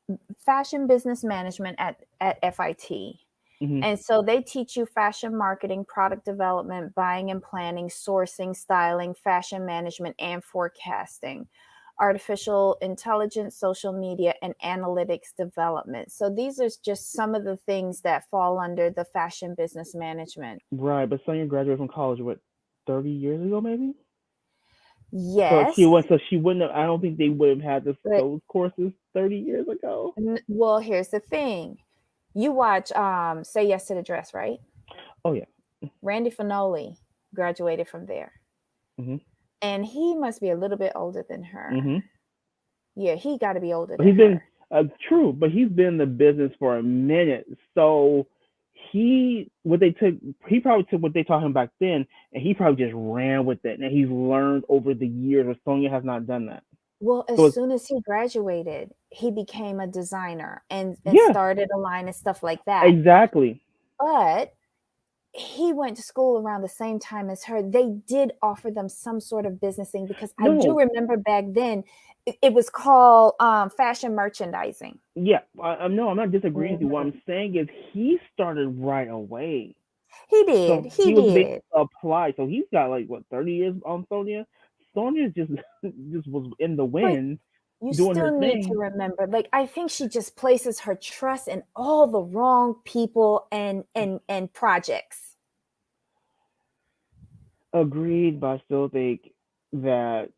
at FIT. Hmm. And so they teach you fashion marketing, product development, buying and planning, sourcing, styling, fashion management, and forecasting, artificial intelligence, social media, and analytics development. So these are just some of the things that fall under the fashion business management. Right, but Sonya graduated from college, what, 30 years ago, maybe? So Yes, she wouldn't have, I don't think they would have had but those courses 30 years ago. well, here's the thing. You watch Say Yes to the Dress, right? Oh, yeah. Randy Finoli graduated from there. Hmm. And he must be a little bit older than her. Hmm. Yeah, he got to be older But than he's been, her. true, but he's been in the business for a minute. So what they took, he probably took what they taught him back then, and he probably just ran with it. And he's learned over the years, where Sonya has not done that. Well, as So it's, soon as he graduated, he became a designer and yeah, started a line and stuff like that. exactly. But he went to school around the same time as her. They did offer them some sort of business thing because I do No, remember back then it was called fashion merchandising. yeah, no, I'm not disagreeing with you. What Mhm. I'm saying is he started right away. He did. So He he was able did. to apply. So he's got like what, 30 years on Sonya. Sonya just just was in the But wind you doing her still need to thing. remember, like, I think she just places her trust in all the wrong people and projects. Agreed, but I still think that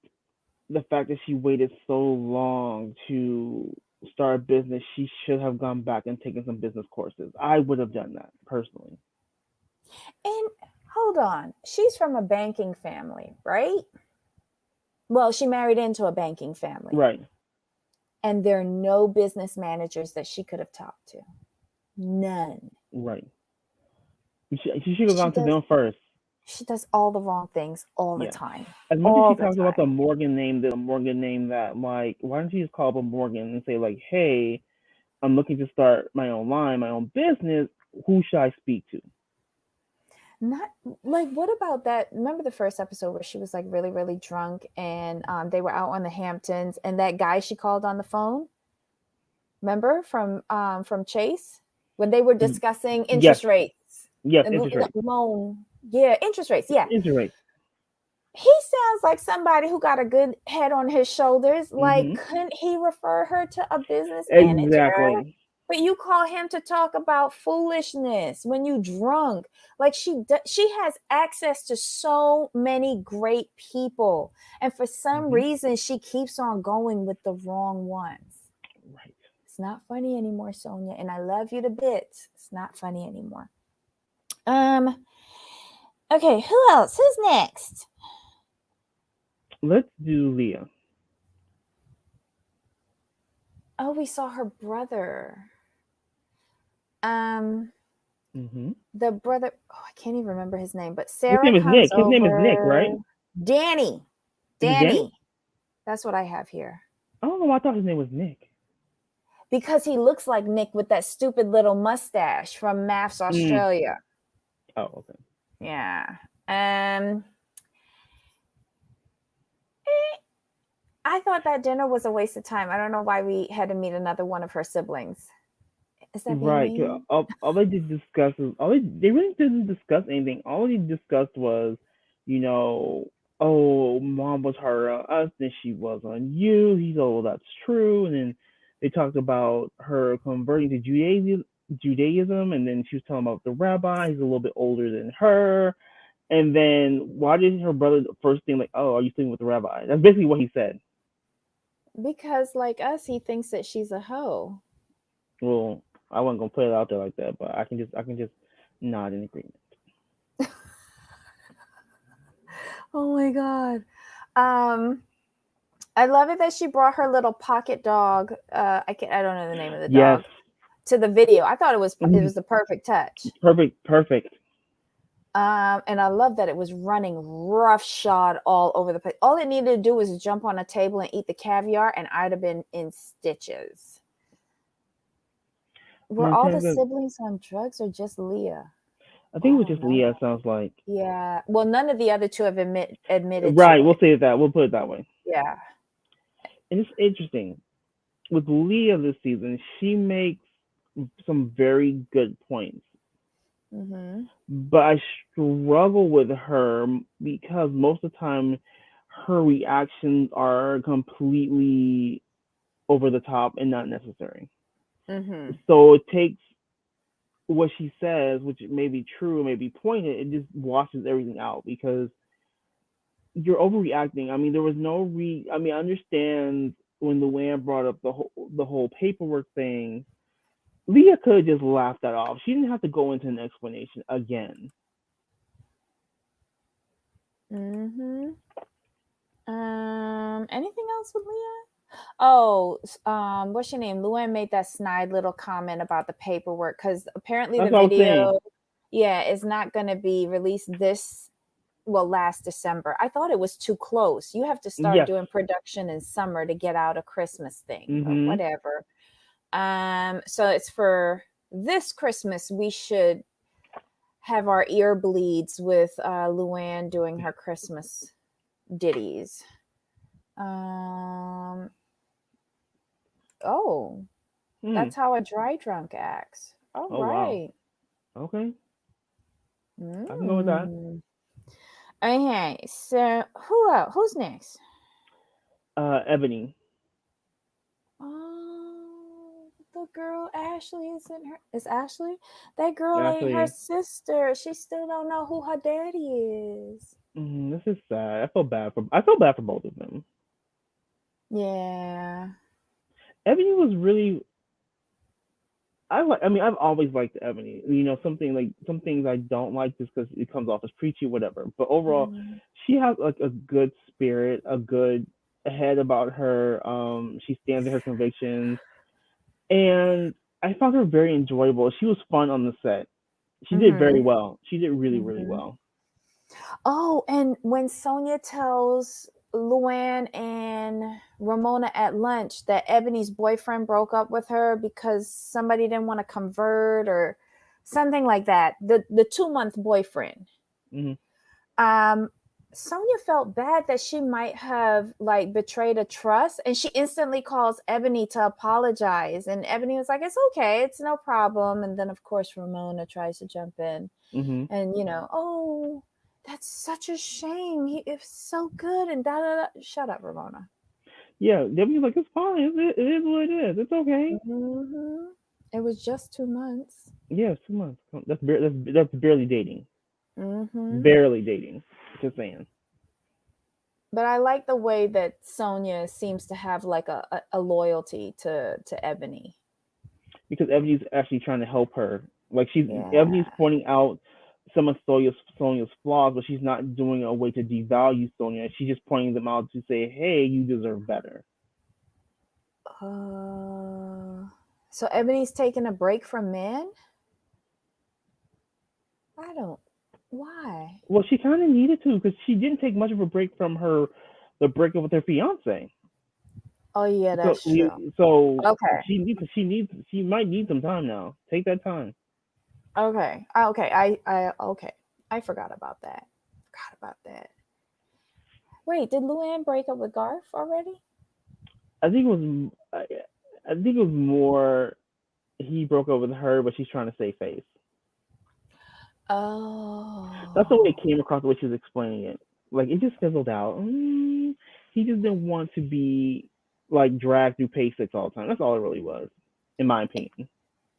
the fact that she waited so long to start a business, she should have gone back and taken some business courses. I would have done that personally. And hold on, she's from a banking family, right? Well, she married into a banking family, Right, and there are no business managers that she could have talked to. None. right. She should have She gone to does them first. she does all the wrong things all the Yeah. time. As much as All she the talks about time. the Morgan name, that, like, why don't you just call up a Morgan and say, like, hey, I'm looking to start my own line, my own business. Who should I speak to? Not like what about that? Remember the first episode where she was like really, really drunk and they were out on the Hamptons and that guy she called on the phone? Remember from Chase when they were discussing Yes, interest rates yes, and interest rate. loan. Yeah, interest rates. Yeah. Interest rate. He sounds like somebody who got a good head on his shoulders. Like, Mm-hmm. couldn't he refer her to a business manager? Exactly. But you call him to talk about foolishness when you drunk. Like she has access to so many great people, and for some Mm-hmm. reason she keeps on going with the wrong ones. Right. It's not funny anymore, Sonia, and I love you to bits. It's not funny anymore. Um. Okay, who else? Who's next? Let's do Leah. Oh, we saw her brother. Um, Mm-hmm. the brother. Oh, I can't even remember his name. But His Sarah name is comes Nick. His name is Nick, right? over. Danny. Is it Danny? Danny. That's what I have here. I don't know. I thought his name was Nick. Because he looks like Nick with that stupid little mustache from Maths Mm. Australia. Oh, okay. Yeah. Um, eh, I thought that dinner was a waste of time. I don't know why we had to meet another one of her siblings. Is that being Right. 'Cause mean? all they did discuss is they really didn't discuss anything. All they discussed was, you know, oh, mom was harder on us than she was on you. He's oh, that's true. And then they talked about her converting to Judaism, and then she was telling about the rabbi. He's a little bit older than her. And then why did her brother first thing like, oh, are you sleeping with the rabbi? That's basically what he said. Because, like us, he thinks that she's a hoe. Well, I wasn't gonna put it out there like that, but I can just nod in agreement. Oh my god. Um, I love it that she brought her little pocket dog. I don't know the name of the Yes. dog to the video. I thought it Mhm. was the perfect touch. Perfect. Perfect. And I love that it was running roughshod all over the place. All it needed to do was jump on a table and eat the caviar, and I'd have been in stitches. Were all the Montana. siblings on drugs or just Leah? I Oh, think I it was don't just know. Leah. Sounds like. Yeah. Well, none of the other two have admitted Right. to We'll it. say that. We'll put it that way. Yeah. And it's interesting with Leah this season. She makes some very good points, Mm-hmm. but I struggle with her because most of the time her reactions are completely over the top and not necessary. Mm-hmm. So it takes what she says, which may be true, may be pointed, it just washes everything out because you're overreacting. I mean, there was no I mean, I understand when Luann brought up the whole paperwork thing. Leah could have just laughed that off. She didn't have to go into an explanation again. Mm-hmm. Anything else with Leah? Oh, what's your name? Luann made that snide little comment about the paperwork because apparently the That's what I was saying. video, yeah, is not going to be released last December. I thought it was too close. You have to start Yes. doing production in summer to get out a Christmas thing, but Mhm. whatever. So it's for this Christmas. We should have our ear bleeds with Luann doing her Christmas ditties. Um, oh, Hmm. that's how a dry drunk acts. All Oh wow. right. Okay. I can go with that. Mm. Okay, so who else? Who's next? Ebony. Oh, the girl Ashley isn't her. Is Ashley? That girl ain't her Actually, sister. She still don't know who her daddy is. this is sad. I feel bad for both of them. Yeah. Ebony was really I mean, I've always liked Ebony. You know, some things I don't like just because it comes off as preachy, whatever. But overall, Mm-hmm. she has like a good spirit, a good head about her. She stands in her convictions, and I found her very enjoyable. She was fun on the set. She did very Mm-hmm. well. She did really, really Mm-hmm. well. Oh, and when Sonia tells Luann and Ramona at lunch that Ebony's boyfriend broke up with her because somebody didn't want to convert or something like that, the 2 month boyfriend. Hmm. Um, Sonia felt bad that she might have like betrayed a trust, and she instantly calls Ebony to apologize. And Ebony was like, "It's okay, it's no problem." And then, of course, Ramona tries to jump in Hmm. and oh, that's such a shame. He is so good and da da da. Shut up, Ramona. Yeah, Debbie's like, it's fine. It is what it is. It's okay. Mm-hmm. It was just 2 months. Yeah, 2 months. That's barely dating. Mm-hmm. Barely dating. Just saying. But I like the way that Sonia seems to have like a loyalty to Ebony. Because Ebony's actually trying to help her. Like Ebony's Yeah. pointing out some of Sonia's flaws, but she's not doing a way to devalue Sonia. She's just pointing them out to say, "Hey, you deserve better." So Ebony's taking a break from men? I don't. Why? Well, she kind of needed to because she didn't take much of a break from the breakup with her fiance. Oh yeah, So that's true. so Okay. she might need some time now. Take that time. Okay. Okay. Okay. I forgot about that. Forgot about that. Wait, did Luann break up with Garth already? I think it was I think it was more he broke up with her, but she's trying to save face. That's the way Oh. it came across the way she was explaining it. Like it just fizzled out. He just didn't want to be like dragged through pay six all the time. That's all it really was, in my opinion.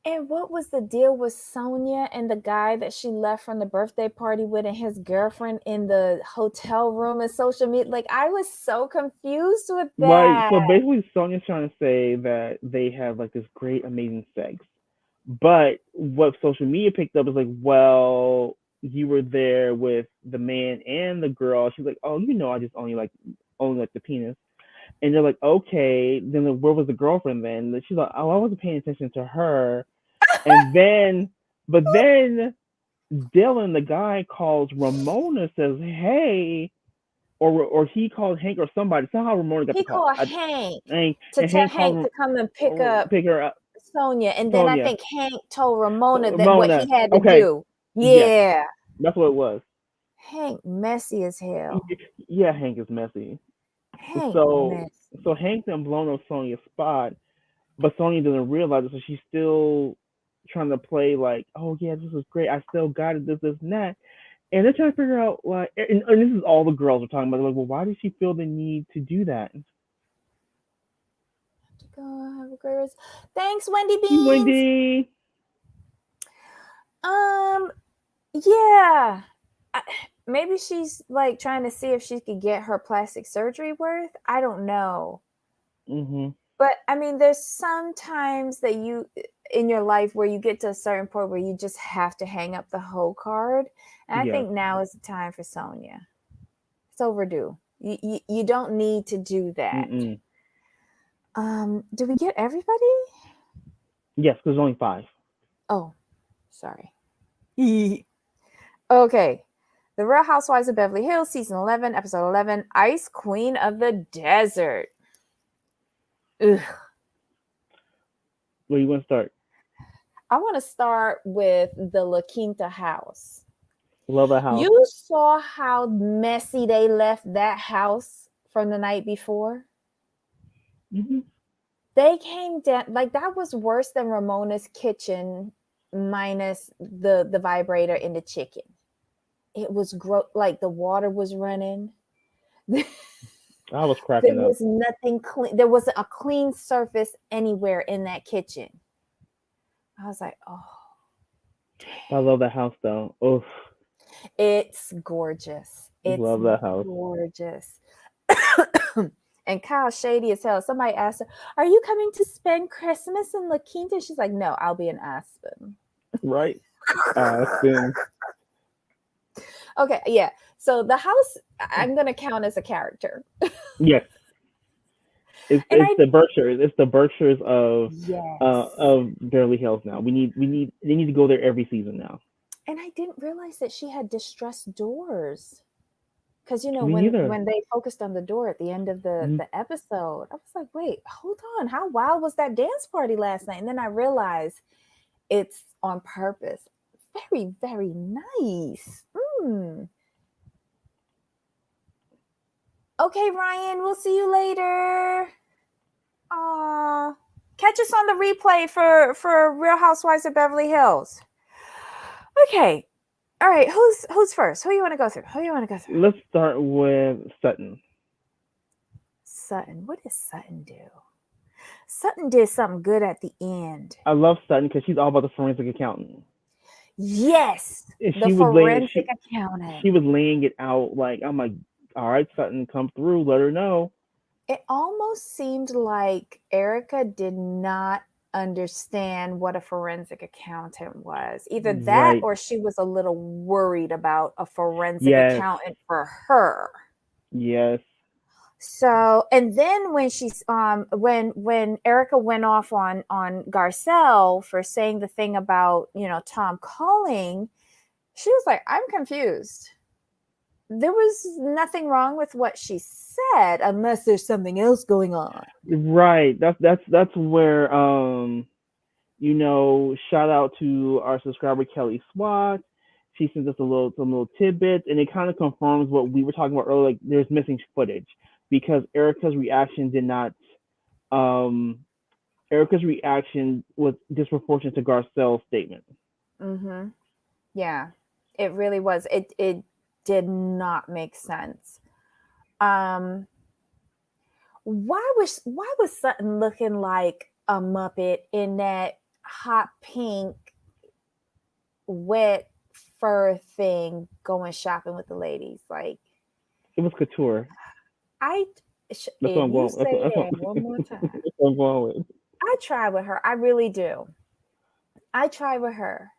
And what was the deal with Sonia and the guy that she left from the birthday party with and his girlfriend in the hotel room and social media? Like, I was so confused with Right. that. So basically, Sonya's trying to say that they have like this great, amazing sex, but what social media picked up is like, well, you were there with the man and the girl. She's like, oh, I just only like the penis. And they're like, okay, then where was the girlfriend then? And she's like, oh, I wasn't paying attention to her. And then, but then Dylan, the guy, calls Ramona, says, hey, or he called Hank or somebody. Somehow Ramona got He the call. called Hank Hank to and tell Hank Hank to called come and pick up pick her up. Sonia. And then I Sonia, think Hank told Ramona that what Ramona. he had to Okay, do. yes, Yeah. that's what it was. Hank messy as hell. Yeah, Hank is messy. Hank So messy. so Hank then blown up Sonia's spot, but Sonya doesn't realize it, so she's still trying to play like, oh yeah, this is great. I still got it. This and that. And they're trying to figure out like, and this is all the girls are talking about. They're like, well, why does she feel the need to do that? Go have a great rest. Thanks, Wendy Hey, Beans. Wendy. Um, yeah. I, maybe she's like trying to see if she could get her plastic surgery worth. I don't know. Mhm. But I mean, there's sometimes that you in your life where you get to a certain point where you just have to hang up the whole card. And I Yes. think now is the time for Sonia. It's overdue. You don't need to do that. Mm-mm. Do we get everybody? Yes, because there's only 5. Oh, sorry. Okay. The Real Housewives of Beverly Hills, season 11, episode 11, Ice Queen of the Desert. Ugh. Where you want to start? I want to start with the La Quinta house. Love that house. You saw how messy they left that house from the night before? Mm-hmm. They came down, like that was worse than Ramona's kitchen minus the vibrator in the chicken. It was like the water was running. I was There cracking up. was nothing clean. There wasn't a clean surface anywhere in that kitchen. I was like, oh, I love that house though. Oh, it's gorgeous. It's love that house. gorgeous. And Kyle's shady as hell. Somebody asked her, are you coming to spend Christmas in La Quinta? She's like, no, I'll be in Aspen. Right? Aspen. Okay, yeah. So the house, I'm going to count as a character. Yes. It's And it's the Berkshires. It's the Berkshires yes. of Beverly Hills now. They need to go there every season now. And I didn't realize that she had distressed doors. Because Me neither. when they focused on the door at the end of Mhm. the episode, I was like, wait, hold on, how wild was that dance party last night? And then I realized it's on purpose. Very, very nice. Okay, Ryan, we'll see you later. Catch us on the replay for Real Housewives of Beverly Hills. Okay. All right, who's first? Who you want to go through? Let's start with Sutton. Sutton. What does Sutton do? Sutton did something good at the end. I love Sutton because she's all about the forensic accountant. Yes, And the forensic accountant. she was laying it out like, I'm like, all right, Sutton, come through, let her know. It almost seemed like Erica did not understand what a forensic accountant was. Either that Right. or she was a little worried about a forensic Yes. accountant for her. Yes. So, and then when she's when Erica went off on Garcelle for saying the thing about, Tom calling, she was like, I'm confused. There was nothing wrong with what she said unless there's something else going on. Right. That's where shout out to our subscriber Kelly Swat. She sent us some little tidbits, and it kind of confirms what we were talking about earlier. Like, there's missing footage because Erica's reaction did not. Erica's reaction was disproportionate to Garcelle's statement. Mm-hmm. Yeah, it really was. It did not make sense. Um, why was Sutton looking like a Muppet in that hot pink wet fur thing going shopping with the ladies? Like, It was couture. I That's what I'm if you going. That's say what, that one more that's time, what I'm going with. I try with her. I really do. I try with her,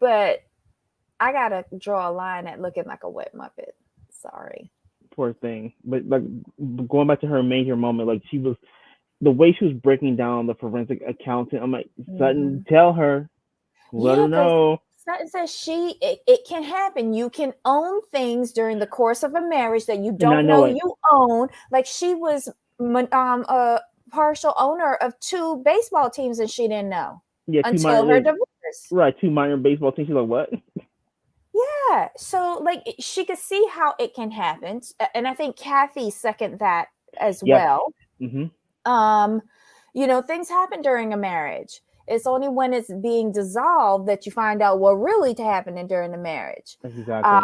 but I gotta draw a line at looking like a wet Muppet. Sorry. Poor thing. But like, going back to her major moment, like, she was the way she was breaking down the forensic accountant. I'm like, Sutton, Mm-hmm. tell her, let her Yeah, because know. Sutton says it can happen. You can own things during the course of a marriage that you And I don't know know it. you own. Like, she was a partial owner of two baseball teams and she didn't know Yeah, until her divorce. two minor baseball teams. She's like, what? Yeah. So, like, she could see how it can happen. And I think Kathy second that as Yep. well. Mhm. Um, things happen during a marriage. It's only when it's being dissolved that you find out what really happened during the marriage. Exactly.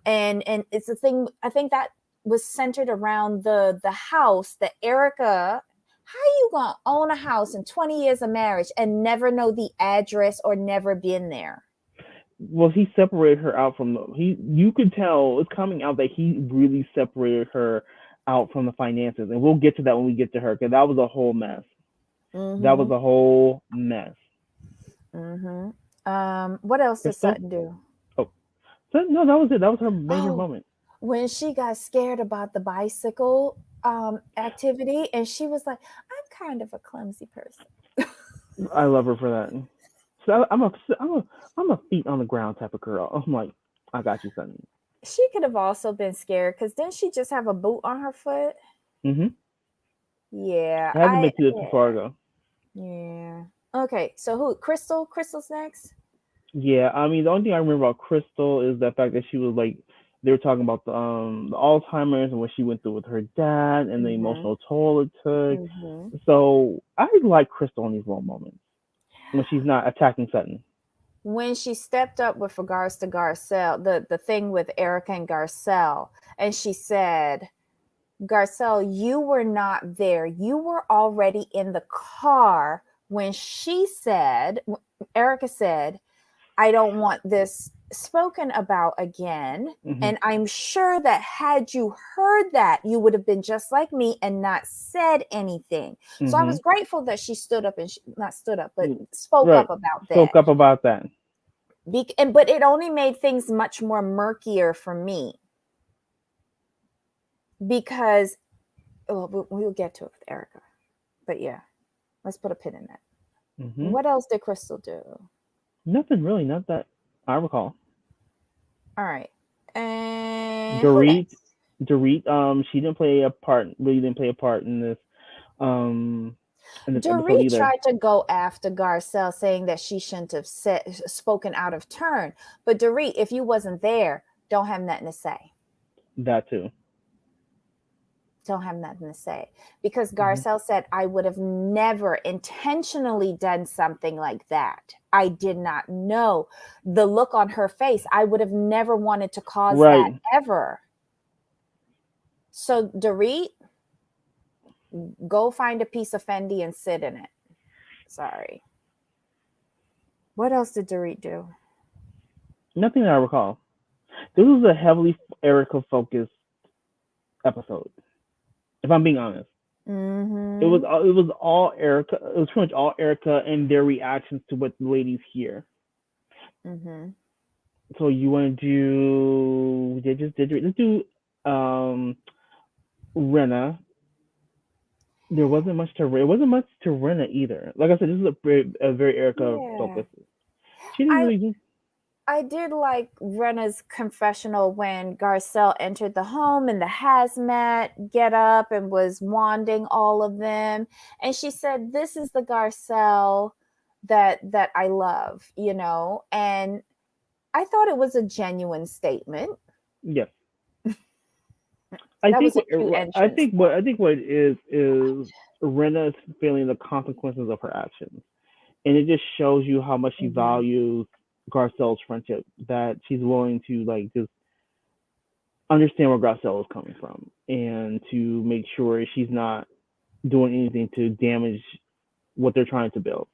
And it's a thing. I think that was centered around the house that Erica. How you gonna own a house in 20 years of marriage and never know the address or never been there? Well, he separated her out from the. You could tell it's coming out that he really separated her out from the finances, and we'll get to that when we get to her because that was a whole mess. That was Mm-hmm. a whole mess. Mm-hmm. What else did Crystal. Sutton do? Oh, so, no, that was it. That was her major Oh, moment. when she got scared about the bicycle activity, and she was like, I'm kind of a clumsy person. I love her for that. So I'm a feet on the ground type of girl. I'm like, I got you, son. She could have also been scared because didn't she just have a boot on her foot? Mhm. Yeah, It hasn't been too far ago. yeah. Okay, so who? Crystal? Crystal's next. Yeah, I mean, the only thing I remember about Crystal is the fact that she was like, they were talking about the Alzheimer's and what she went through with her dad and the Mm-hmm. emotional toll it took. Mm-hmm. So I like Crystal in these little moments when she's not attacking Sutton. When she stepped up with regards to Garcelle, the thing with Erica and Garcelle, and she said, Garcelle, you were not there. You were already in the car when Erica said, I don't want this spoken about again. Hmm. And I'm sure that had you heard that, you would have been just like me and not said anything. So I Hmm. was grateful that she stood up and not stood up, but spoke Right. up about that. Spoke up about that. But it only made things much more murkier for me because we'll get to it with Erica. But yeah, let's put a pin in that. Hmm. What else did Crystal do? Nothing really, not that I recall. All right. And who Dorit, next? Dorit, she didn't play a part. Really didn't play a part um, in this episode Dorit either. tried to go after Garcelle, saying that she shouldn't have spoken out of turn. But Dorit, if you wasn't there, don't have nothing to say. That too. Don't have nothing to say. Because Hmm. Garcelle said, I would have never intentionally done something like that. I did not know. The look on her face, I would have never wanted to cause that Right. ever. So, Dorit, go find a piece of Fendi and sit in it. Sorry. What else did Dorit do? Nothing that I recall. This was a heavily Erica focused episode. If I'm being honest, Mm-hmm. it was all Erica. It was pretty much all Erica and their reactions to what the ladies hear. Mm-hmm. So you want to do? Let's do. Um, Renna. There wasn't much to it wasn't much to Renna either. Like I said, this is a very Erica Yeah. focus. She didn't I really do. I did like Rena's confessional when Garcelle entered the home in the hazmat get up and was wanding all of them. And she said, "This is the Garcelle that I love," And I thought it was a genuine statement. Yes, I That think was a what cute I entrance, think what I think what it is Renna is feeling the consequences of her actions, and it just shows you how much she though. Hmm. values Garcelle's friendship. That she's willing to like just understand where Garcelle is coming from, and to make sure she's not doing anything to damage what they're trying to build.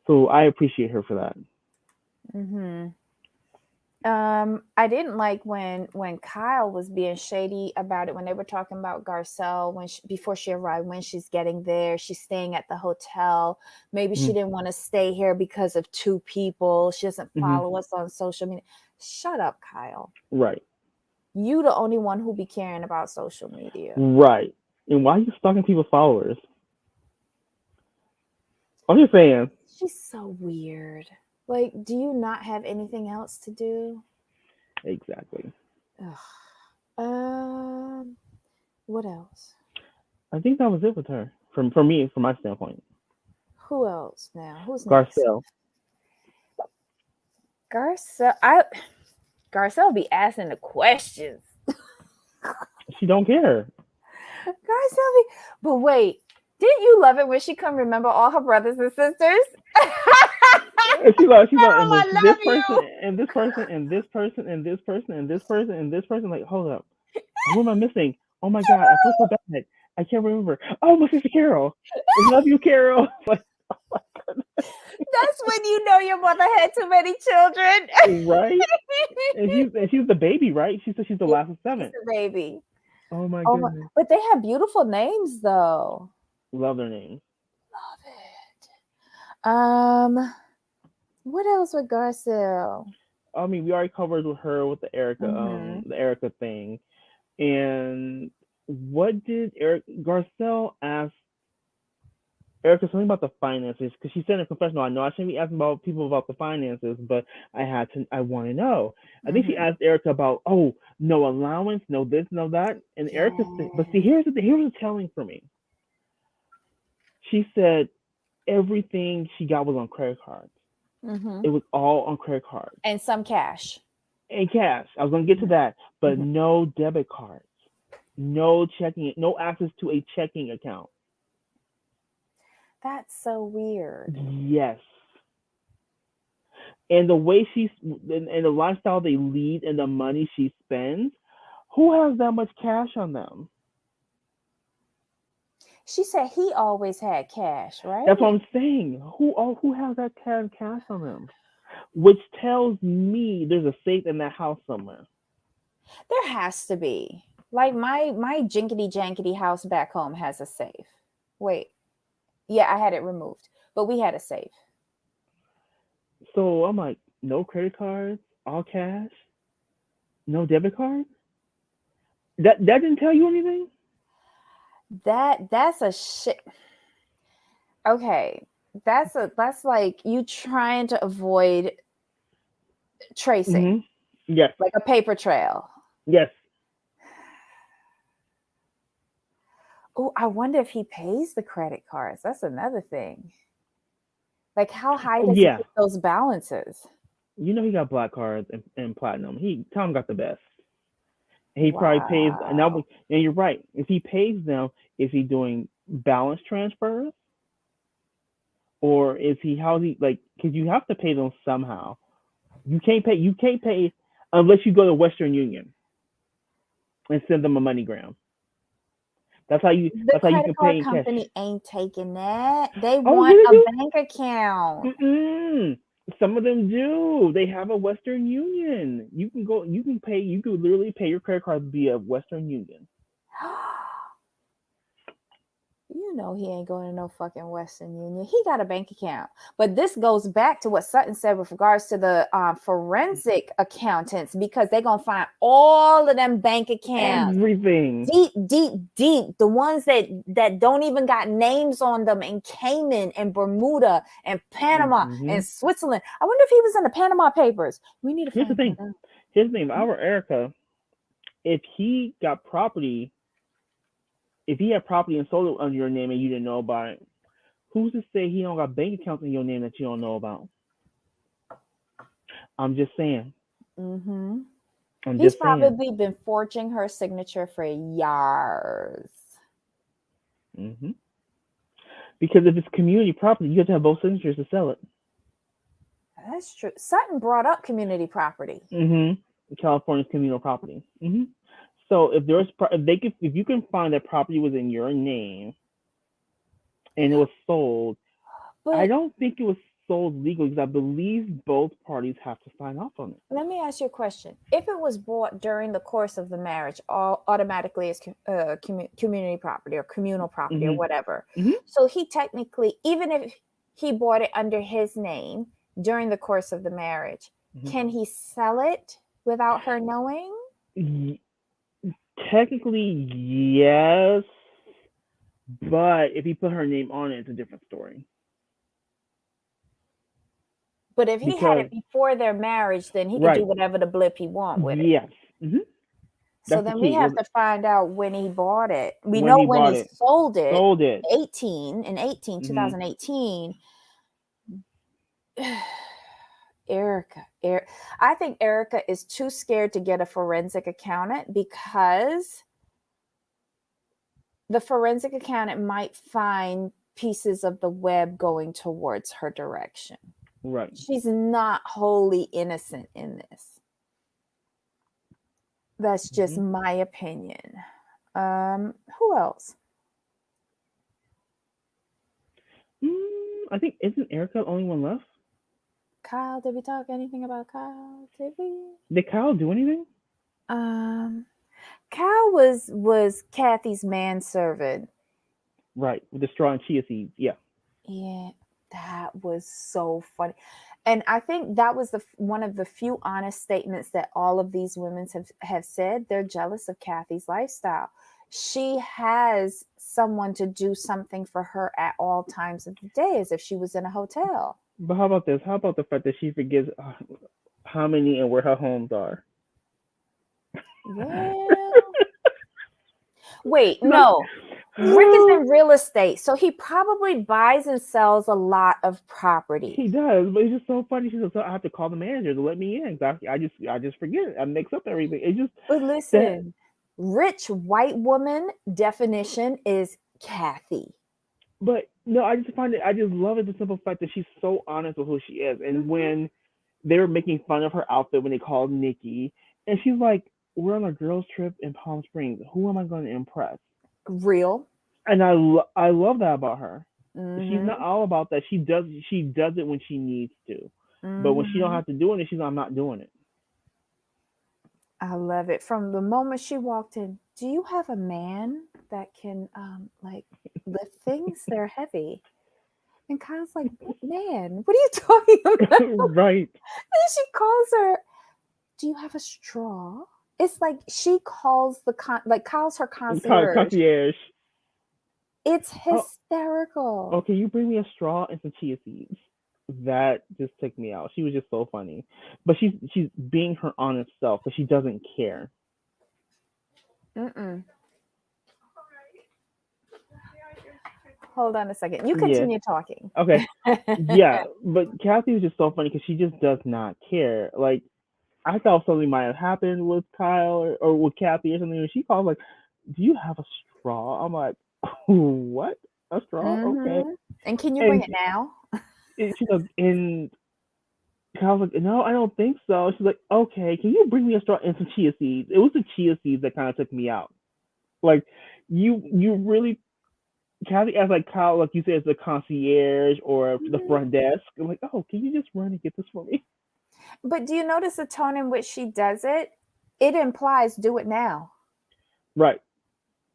So I appreciate her for that. Hmm. I didn't like when Kyle was being shady about it when they were talking about Garcelle before she arrived, when she's getting there, she's staying at the hotel. Maybe she Mm-hmm. didn't want to stay here because of two people. She doesn't Mm-hmm. follow us on social media. Shut up, Kyle. Right. You the only one who be caring about social media. Right. And why are you stalking people's followers? I'm just saying. She's so weird. Like, do you not have anything else to do? Exactly. Ugh. Um, what else? I think that was it with her. From me, from my standpoint. Who else now? Who's next? Garcelle. Garcelle be asking the questions. She don't care. Garcelle be, but wait, didn't you love it when she come remember all her brothers and sisters? And she's like, Carol, and I this love person, you. and this person, and this person, and this person, and this person, and this person. Like, hold up. Who am I missing? Oh my god, I feel so bad. I can't remember. Oh, my sister Carol. I love you, Carol. Like, oh my goodness. That's when you know your mother had too many children. Right? And she's the baby, right? She said she's the Yeah, last of she's seven. the baby. Oh my Oh my, goodness. but they have beautiful names though. Love their names. Love it. What else with Garcelle? I mean, we already covered with her with Mm-hmm. the Erica thing. And what did Garcelle ask Erica something about the finances? Because she said in a confessional, I know I shouldn't be asking about people about the finances, but I want to know. I think she Mm-hmm. asked Erica about, oh, no allowance, no this, no that. And Erica said, but see, Yeah. here's the telling for me. She said everything she got was on credit cards. Mm-hmm. It was all on credit cards And some cash. and cash. I was gonna get to that, but Mm-hmm. no debit cards, no checking, no access to a checking account. That's so weird. Yes, and the way and the lifestyle they lead and the money she spends, who has that much cash on them? She said he always had cash, That's right? what I'm saying. Who has that kind of cash on them? Which tells me there's a safe in that house somewhere. There has to be. Like my jinkety jankety house back home has a safe. Wait, yeah, I had it removed, but we had a safe. So I'm like, no credit cards, all cash, no debit card. That didn't tell you anything. That's a shit. Okay, that's like you trying to avoid tracing, Mm-hmm. Yes. like a paper trail. Yes. Oh, I wonder if he pays the credit cards. That's another thing. Like, how high Oh does he yeah. get those balances? You know he got black cards and platinum. Tom got the best. He probably pays now. Wow. And you're right. If he pays them, is he doing balance transfers or is he how's he like? Because you have to pay them somehow. You can't pay. You can't pay unless you go to Western Union and send them a MoneyGram. That's how you. The That's how you credit can pay card in cash. company ain't taking that. They Oh, want yeah, a they bank account. do. Mm-mm. Some of them do. They have a Western Union. You can go. You can pay. You can literally pay your credit card via Western Union. You know he ain't going to no fucking Western Union. He got a bank account. But this goes back to what Sutton said with regards to the forensic accountants, because they're going to find all of them bank accounts. Everything. Deep, deep, deep. The ones that don't even got names on them in Cayman and Bermuda and Panama and Switzerland. I wonder if he was in the Panama Papers. We need to Here's the find thing. that out. Here's the thing. Our Erica, if he got property, if he had property and sold it under your name and you didn't know about it, who's to say he don't got bank accounts in your name that you don't know about? I'm just saying. Mm-hmm. I'm He's just saying. probably been forging her signature for years. Mm-hmm. Because if it's community property, you have to have both signatures to sell it. That's true. Sutton brought up community property. Mm-hmm. California's communal property. Mm-hmm. So if you can find that property was in your name and it was sold, but I don't think it was sold legally because I believe both parties have to sign off on it. Let me ask you a question. If it was bought during the course of the marriage, automatically it's community property or communal property or whatever. Mm-hmm. So he technically, even if he bought it under his name during the course of the marriage, can he sell it without her knowing? Technically, yes. But if he put her name on it, it's a different story. But if he had it before their marriage, then he could do whatever the blip he want with it. Yes. Mm-hmm. So then we have to find out when he bought it. We know when he sold it. 2018. Erica. I think Erica is too scared to get a forensic accountant because the forensic accountant might find pieces of the web going towards her direction. Right. She's not wholly innocent in this. That's just my opinion. Who else? I think, isn't Erica the only one left? Kyle, did we talk anything about Kyle? Did we? Did Kyle do anything? Kyle was Kathy's manservant. Right, with the straw and chia seeds. Yeah. Yeah, that was so funny. And I think that was one of the few honest statements that all of these women have said. They're jealous of Kathy's lifestyle. She has someone to do something for her at all times of the day, as if she was in a hotel. But how about this? How about the fact that she forgets how many and where her homes are? Well, wait, no. Rick is in real estate, so he probably buys and sells a lot of property. He does, but it's just so funny. She says, "So I have to call the manager to let me in." I just forget it. I mix up everything. It just. But listen, rich white woman definition is Kathy. But no, I just find it. I just love it. The simple fact that she's so honest with who she is, and when they were making fun of her outfit when they called Nikki, and she's like, "We're on a girls' trip in Palm Springs. Who am I going to impress?" Real. And I love that about her. She's not all about that. She does it when she needs to, but when she don't have to do it, she's like, "I'm not doing it." I love it. From the moment she walked in, do you have a man that can like lift things? They're heavy. And Kyle's like, "Man, what are you talking about?" Right. And she calls her, "Do you have a straw?" It's like she calls Kyle's her concierge. It's hysterical. Oh, can you bring me a straw and some chia seeds? That just took me out. She was just so funny. But she's being her honest self, but she doesn't care. Hold on a second. You continue talking. Okay. Yeah, but Kathy was just so funny because she just does not care. Like, I thought something might have happened with Kyle or with Kathy or something. And she called like, "Do you have a straw?" I'm like, "What? A straw? Okay." And can you bring it now? She's like, and Kyle's like, "No, I don't think so." She's like, "Okay, can you bring me a straw and some chia seeds?" It was the chia seeds that kind of took me out. Like, you really, Kathy asked like Kyle, like you said, the concierge or the front desk. I'm like, "Oh, can you just run and get this for me?" But do you notice the tone in which she does it? It implies do it now. Right.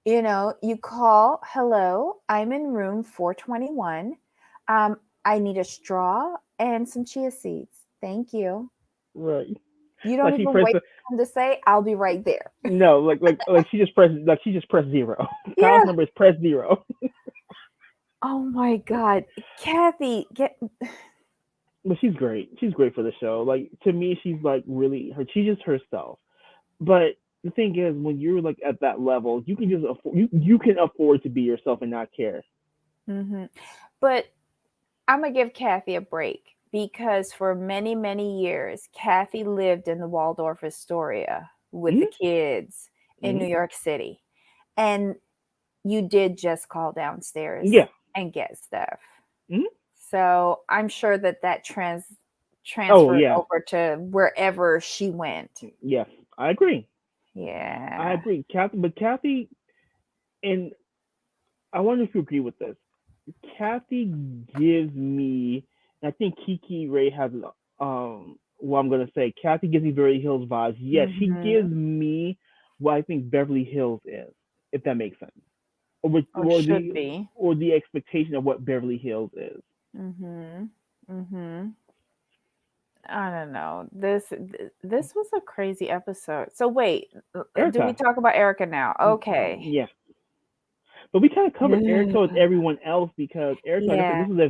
You call, hello, I'm in room 421. I need a straw and some chia seeds. Thank you. Right. You don't Like she even pressed wait the for them to say, I'll be right there. no, like she just pressed zero. Kyle's Yeah. number is press zero. Oh my God. Kathy, But she's great. She's great for the show. Like to me, she's like really her. She's just herself. But the thing is, when you're like at that level, you can just afford you can afford to be yourself and not care. hmm But I'm going to give Kathy a break because for many, many years, Kathy lived in the Waldorf Astoria with the Mm-hmm. kids in New Mm-hmm. York City. And you did just call downstairs Yeah. and get stuff. Mm-hmm. So I'm sure that Oh transferred yeah. over to wherever she went. Yes, I agree. I Yeah. agree. Kathy, and I wonder if you agree with this. Kathy gives me, and I think Kiki Ray has, what I'm gonna say. Kathy gives me Beverly Hills vibes. Yes, she gives Mm-hmm. me what I think Beverly Hills is, if that makes sense, Or should be. or the expectation of what Beverly Hills is. Mm-hmm. Mm-hmm. I don't know. This was a crazy episode. So wait, do we Erica, talk about Erica now? Okay. yeah, but we kind of covered Erica with Yeah. everyone else because Erica, like I said, Yeah. this is a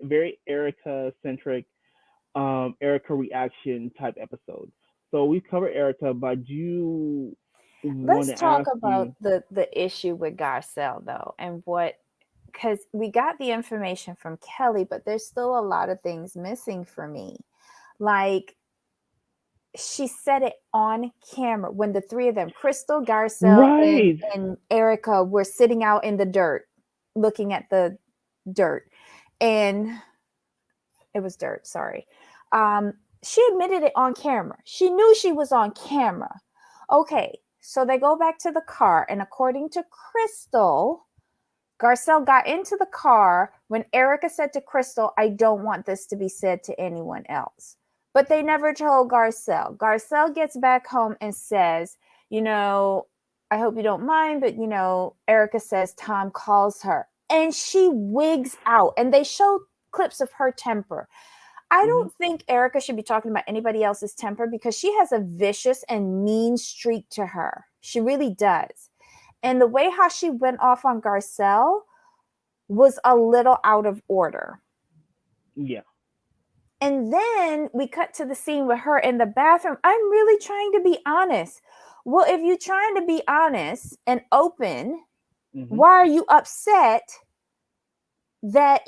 very Erica centric Erica reaction type episode. So we've covered Erica, but I do want Let's to talk ask about you, the issue with Garcelle though, and what because we got the information from Kelly, but there's still a lot of things missing for me. Like she said it on camera when the three of them, Crystal, Garcelle, right? and Erica, were sitting out in the dirt, looking at the dirt, and it was dirt. Sorry. She admitted it on camera. She knew she was on camera. Okay, so they go back to the car, and according to Crystal, Garcelle got into the car when Erica said to Crystal, I don't want this to be said to anyone else. But they never told Garcelle. Garcelle gets back home and says, I hope you don't mind, but, Erica says Tom calls her. And she wigs out. And they show clips of her temper. I Mm-hmm. don't think Erica should be talking about anybody else's temper because she has a vicious and mean streak to her. She really does. And the way how she went off on Garcelle was a little out of order. Yeah. And then we cut to the scene with her in the bathroom. I'm really trying to be honest. Well, if you're trying to be honest and open, Mm-hmm. why are you upset that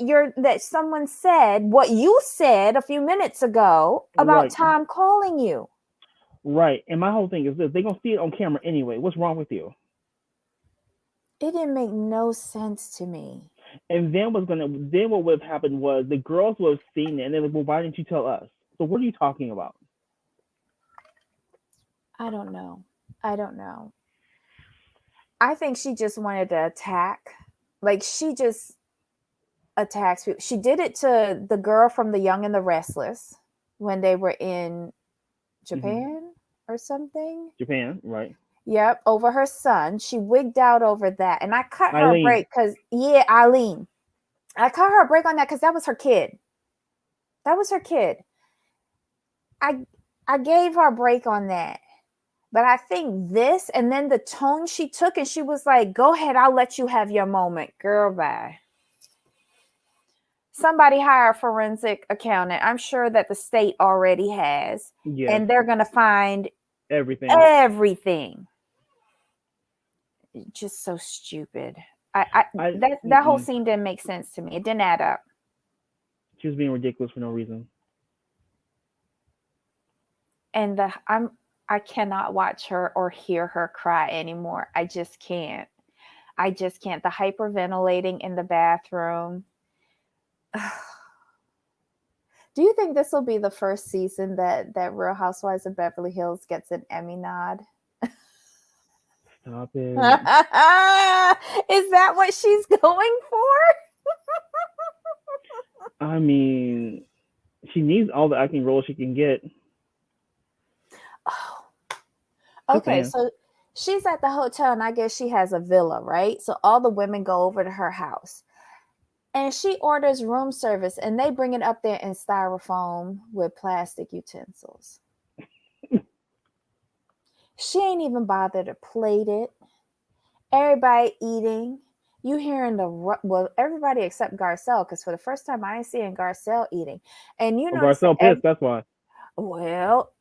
someone said what you said a few minutes ago about Right. Tom calling you? Right. And my whole thing is this: they're gonna see it on camera anyway. What's wrong with you? It didn't make no sense to me. And then what would have happened was the girls would have seen it, and they're like, well, why didn't you tell us? So what are you talking about? I don't know. I don't know. I think she just wanted to attack. Like she just attacks people. She did it to the girl from The Young and the Restless when they were in Mm-hmm. Japan or something. Japan, right? Yep, over her son. She wigged out over that. And I cut her a Eileen. break because, yeah, Eileen. I cut her a break on that because that was her kid. That was her kid. I I gave her a break on that. But I think this and then the tone she took, and she was like, go ahead, I'll let you have your moment. Girl, bye. Somebody hire a forensic accountant. I'm sure that the state already has, Yes. and they're going to find Everything. everything. Just so stupid. I I. that whole Mm-mm. scene didn't make sense to me. It didn't add up. She was being ridiculous for no reason. And I cannot watch her or hear her cry anymore. I just can't. I just can't. The hyperventilating in the bathroom. Do you think this will be the first season that Real Housewives of Beverly Hills gets an Emmy nod? Stop Is it. that what she's going for? I mean, she needs all the acting roles she can get. Oh, Just okay. saying. So She's at the hotel, and I guess she has a villa, right? So all the women go over to her house. And she orders room service, and they bring it up there in styrofoam with plastic utensils. She ain't even bothered to plate it. Everybody eating. You hearing well, everybody except Garcelle, because for the first time I ain't seeing Garcelle eating. And you notice that Garcelle pissed. That's why. well,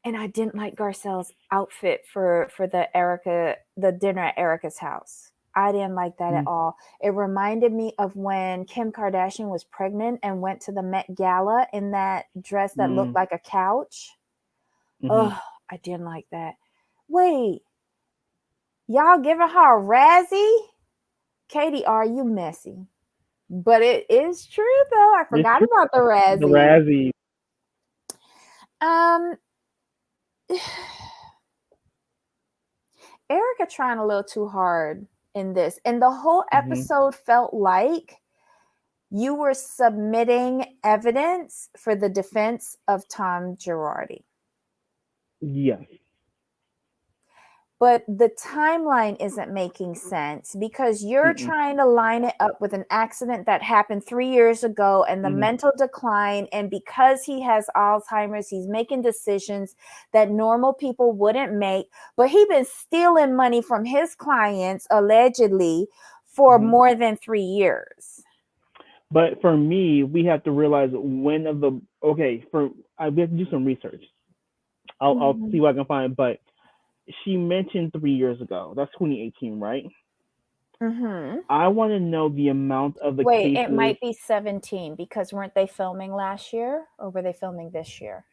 and I didn't like Garcelle's outfit for the dinner at Erica's house. I didn't like that at all. It reminded me of when Kim Kardashian was pregnant and went to the Met Gala in that dress that looked like a couch. Oh, I didn't like that. Wait, y'all giving her a Razzie? Katie, are you messy? But it is true though. I forgot about the Razzie. The Razzie. Erica trying a little too hard in this. And the whole episode felt like you were submitting evidence for the defense of Tom Girardi. Yes. But the timeline isn't making sense because you're trying to line it up with an accident that happened 3 years ago and the mental decline. And because he has Alzheimer's, he's making decisions that normal people wouldn't make. But he's been stealing money from his clients, allegedly, for more than 3 years. But for me, we have to realize we have to do some research. I'll see what I can find. But she mentioned 3 years ago. That's 2018, right? I want to know the amount of the cases. It might be 17 because weren't they filming last year or were they filming this year?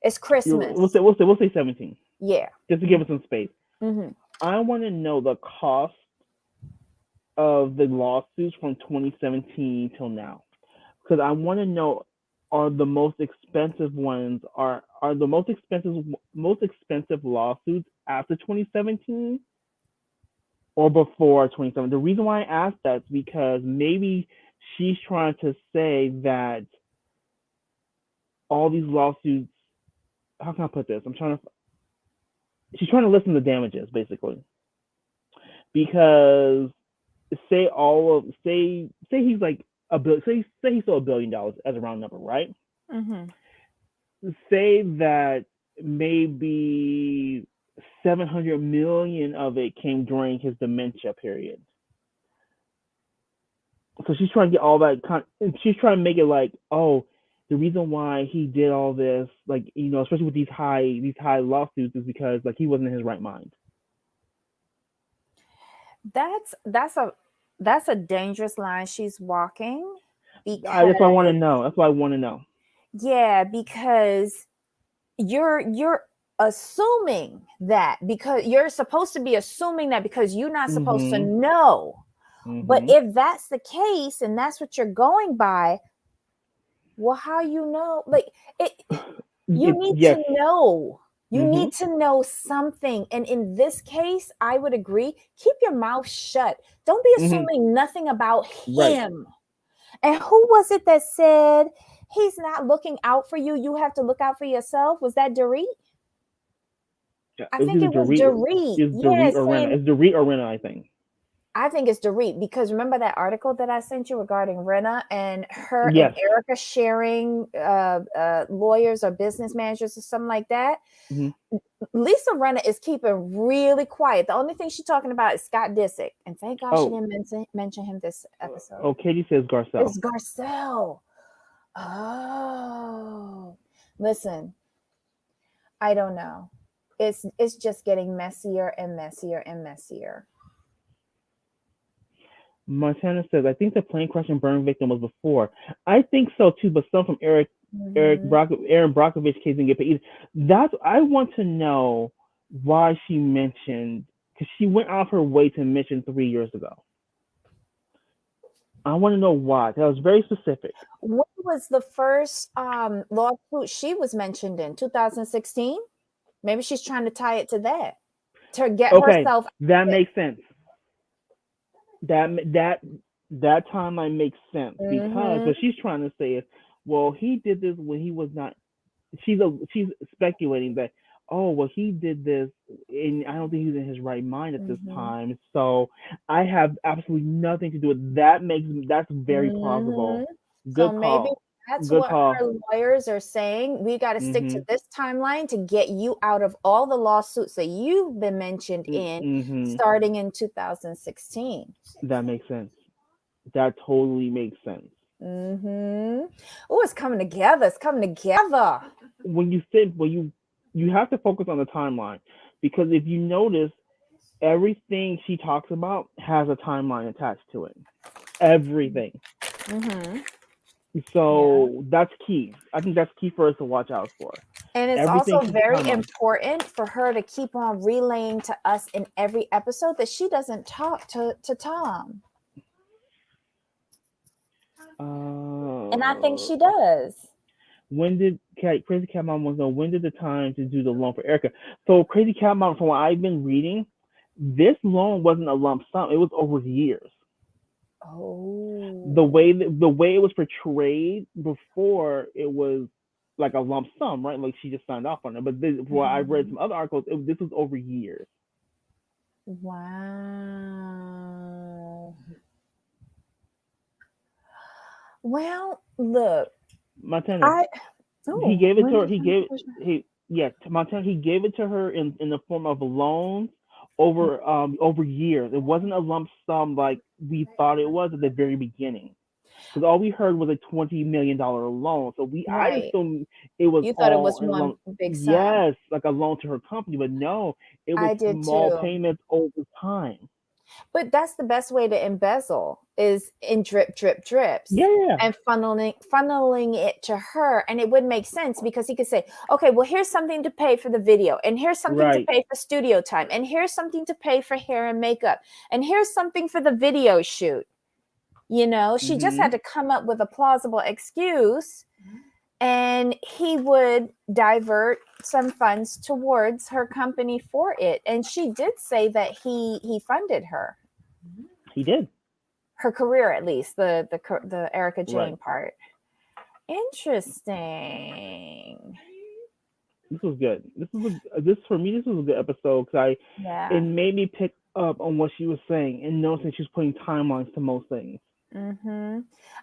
It's Christmas. We'll say 17. Yeah. Just to give us some space. I want to know the cost of the lawsuits from 2017 till now, because I want to know, are the most expensive ones are the most expensive lawsuits after 2017 or before 2017? The reason why I asked that is because maybe she's trying to say that all these lawsuits, how can I put this? She's trying to listen to damages, basically. Because say he's like say he sold $1 billion as a round number, right? Say that maybe 700 million of it came during his dementia period. So she's trying to get all that. She's trying to make it like, oh, the reason why he did all this, like, you know, especially with these high lawsuits, is because like he wasn't in his right mind. That's a dangerous line she's walking. That's what I want to know. That's what I want to know. Yeah, because you're assuming that, because you're supposed to be assuming that because you're not supposed to know. But if that's the case and that's what you're going by, well, how you know? Like you need to know. You need to know something. And in this case, I would agree. Keep your mouth shut. Don't be assuming nothing about him. Right. And who was it that said he's not looking out for you? You have to look out for yourself. Was that Dorit? Yeah, I think it was Dorit. It's Dorit or Rena, I think. I think it's Dorit, because remember that article that I sent you regarding Rena and her and Erica sharing lawyers or business managers or something like that? Lisa Rena is keeping really quiet. The only thing she's talking about is Scott Disick. And thank God she didn't mention him this episode. Oh, Katie says Garcelle. It's Garcelle. Oh. Listen, I don't know. It's just getting messier and messier and messier. Montana says, I think the plane crash and burn victim was before. I think so too, but some from Aaron Brockovich case didn't get paid either. I want to know why she mentioned, because she went out of her way to mention 3 years ago. I want to know why. That was very specific. What was the first lawsuit she was mentioned in? 2016? Maybe she's trying to tie it to that. To get herself. That makes sense. That timeline makes sense, because what she's trying to say is, well, he did this when he was not. She's speculating that, oh, well, he did this, and I don't think he's in his right mind at this Mm-hmm. time. So I have absolutely nothing to do with that. That's very Mm-hmm. plausible. So Good maybe call. that's Good what call. her lawyers are saying. We got to stick to Mhm. this timeline to get you out of all the lawsuits that you've been mentioned in Mhm. starting in 2016. That makes sense. That totally makes sense. Mm-hmm. Oh, it's coming together. It's coming together. When you think, you have to focus on the timeline, because if you notice, everything she talks about has a timeline attached to it. Everything. Mm-hmm. Yeah. So that's key. I think that's key for us to watch out for. And it's Everything also should be very timeline. important for her to keep on relaying to us in every episode that she doesn't talk to Tom. And I think she Uh, does. when did Crazy Cat Mom wants to know, when did the time to do the loan for Erica? So Crazy Cat Mom, from what I've been reading, this loan wasn't a lump sum. It was over years. Oh. The way it was portrayed before, it was like a lump sum, right? Like she just signed off on it. But this, what I read Mhm. some other articles, this was over years. Wow. Well, look, Montana, I he oh, gave it when to her. did He yeah, to Montana. He gave it to her in the form of loans over years. It wasn't a lump sum like we thought it was at the very beginning. Because all we heard was a $20 million loan. So I right. assumed it was You thought it all was in one loan. big sum. Yes, like a loan to her company, but no, it was I did small too. payments over time. But that's the best way to embezzle is in drip, drip, Yeah, drips yeah, and funneling it to her. And it would make sense because he could say, okay, well, here's something to pay for the video, and here's something to right. pay for studio time, and here's something to pay for hair and makeup, and here's something for the video shoot. She just had Hmm. to come up with a plausible excuse, and he would divert some funds towards her company for it. And she did say that he funded He did. her career, at least the Erica Right. Jane part. Interesting. This was good. This for me. This was a good episode because it Yeah. made me pick up on what she was saying and noticing she's putting timelines to most things.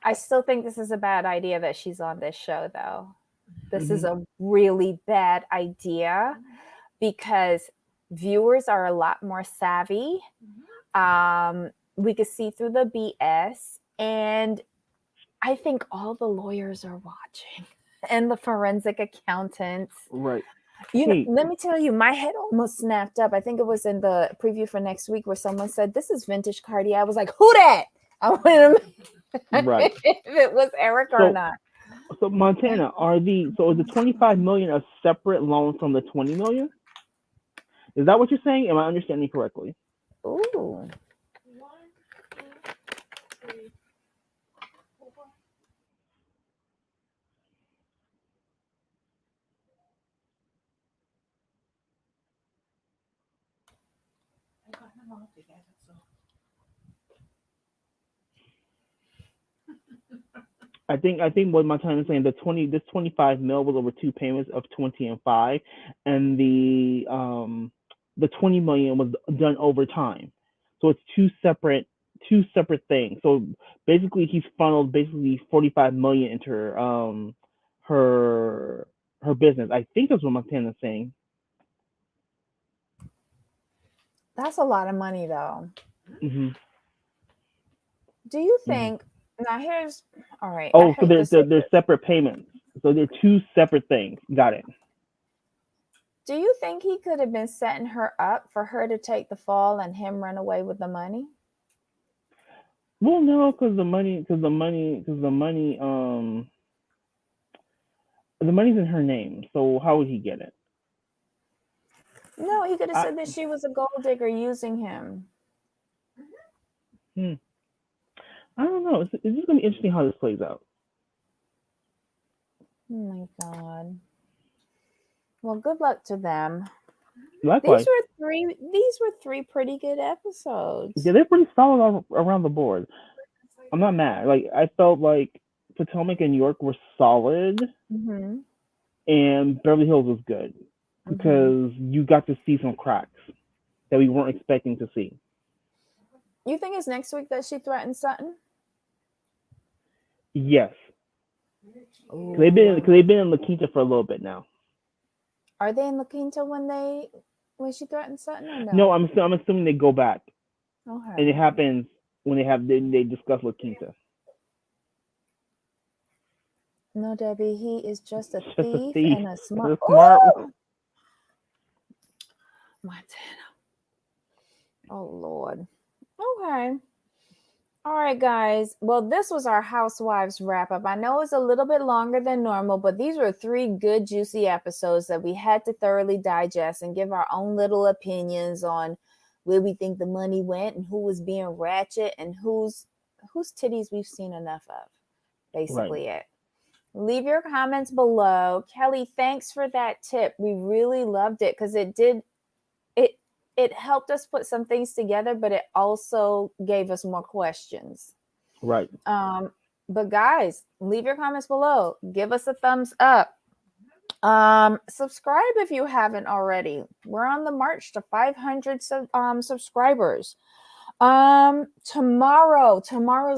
I still think this is a bad idea that she's on this show, though. This is Hmm. a really bad idea because viewers are a lot more savvy. We could see through the BS, and I think all the lawyers are watching and the forensic accountants. Right. Hey, Let me tell you, my head almost snapped up. I think it was in the preview for next week where someone said, "This is vintage Cardi." I was like, "Who that?" I wanted to right. if it was Eric or So not. so Montana, is the 25 million a separate loan from the 20 million? Is that what you're saying? Am I understanding correctly? Ooh. I think what Montana is saying, this 25 mil was over two payments of 20 and 5, and the 20 million was done over time. So it's two separate things. So basically he's funneled basically 45 million into her her business. I think that's what Montana's saying. That's a lot of money, though. Hmm. Do you Hmm. think now here's all right, I Oh, so hate to say they're this. separate payments. So they're two separate things. Got it. Do you think he could have been setting her up for her to take the fall and him run away with the money? Well, no, the money's in her name. So how would he get it? No, he could have I said that she was a gold digger using him. hmm, I don't know. It's just gonna be interesting how this plays out. Oh my god. Well, good luck to them. Likewise, These were three pretty good episodes. yeah, they're pretty solid around the board. I'm not mad. Like I felt like Potomac and York were solid, Mm-hmm. and Beverly Hills was good. because you got to see some cracks that we weren't expecting to see. You think it's next week that she threatened Sutton? Yes, Ooh. because they've been in La Quinta for a little bit now. Are they in La Quinta when she threatened Sutton or no? No, I'm assuming they go back, Okay. and it happens when they discuss La Quinta. No, Debbie, he is just a Just a thief thief. and a smart. Smart. Montana. Oh Lord. Okay. All right, guys. Well, this was our Housewives wrap up. I know it's a little bit longer than normal, but these were 3 good, juicy episodes that we had to thoroughly digest and give our own little opinions on where we think the money went and who was being ratchet and whose titties we've seen enough of. Basically, it. Leave your comments below. Kelly, thanks for that tip. We really loved it because it helped us put some things together, but it also gave us more questions. Right. But guys, leave your comments below. Give us a thumbs up. Subscribe if you haven't already. We're on the march to 500 subscribers. Tomorrow's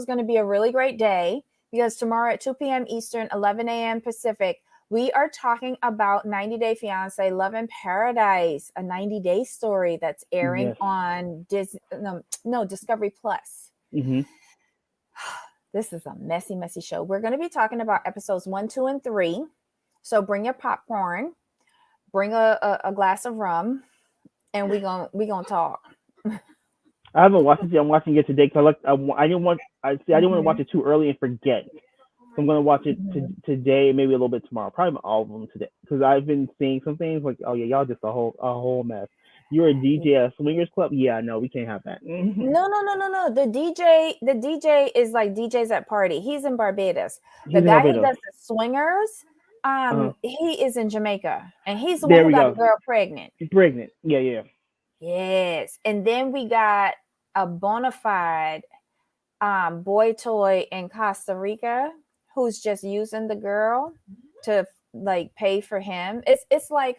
going to be a really great day because tomorrow at 2 p.m. Eastern, 11 a.m. Pacific, we are talking about 90 Day Fiancé Love in Paradise, a 90-day story that's airing on Discovery Plus. Mm-hmm. This is a messy, messy show. We're going to be talking about episodes 1, 2, and 3. So bring your popcorn, bring a glass of rum, and we gonna talk. I haven't watched it yet. I'm watching it today because I didn't want to watch it too early and forget. So I'm gonna watch it today, maybe a little bit tomorrow, probably all of them today, because I've been seeing some things like, oh yeah, y'all just a whole mess. You're a DJ at a swingers club? Yeah, no, we can't have that. No. The DJ is like DJs at party. He's in Barbados. The guy who does the swingers, he is in Jamaica, and he's the one who got the girl pregnant. Pregnant, yeah. Yes, and then we got a bona fide boy toy in Costa Rica who's just using the girl to like pay for him. It's like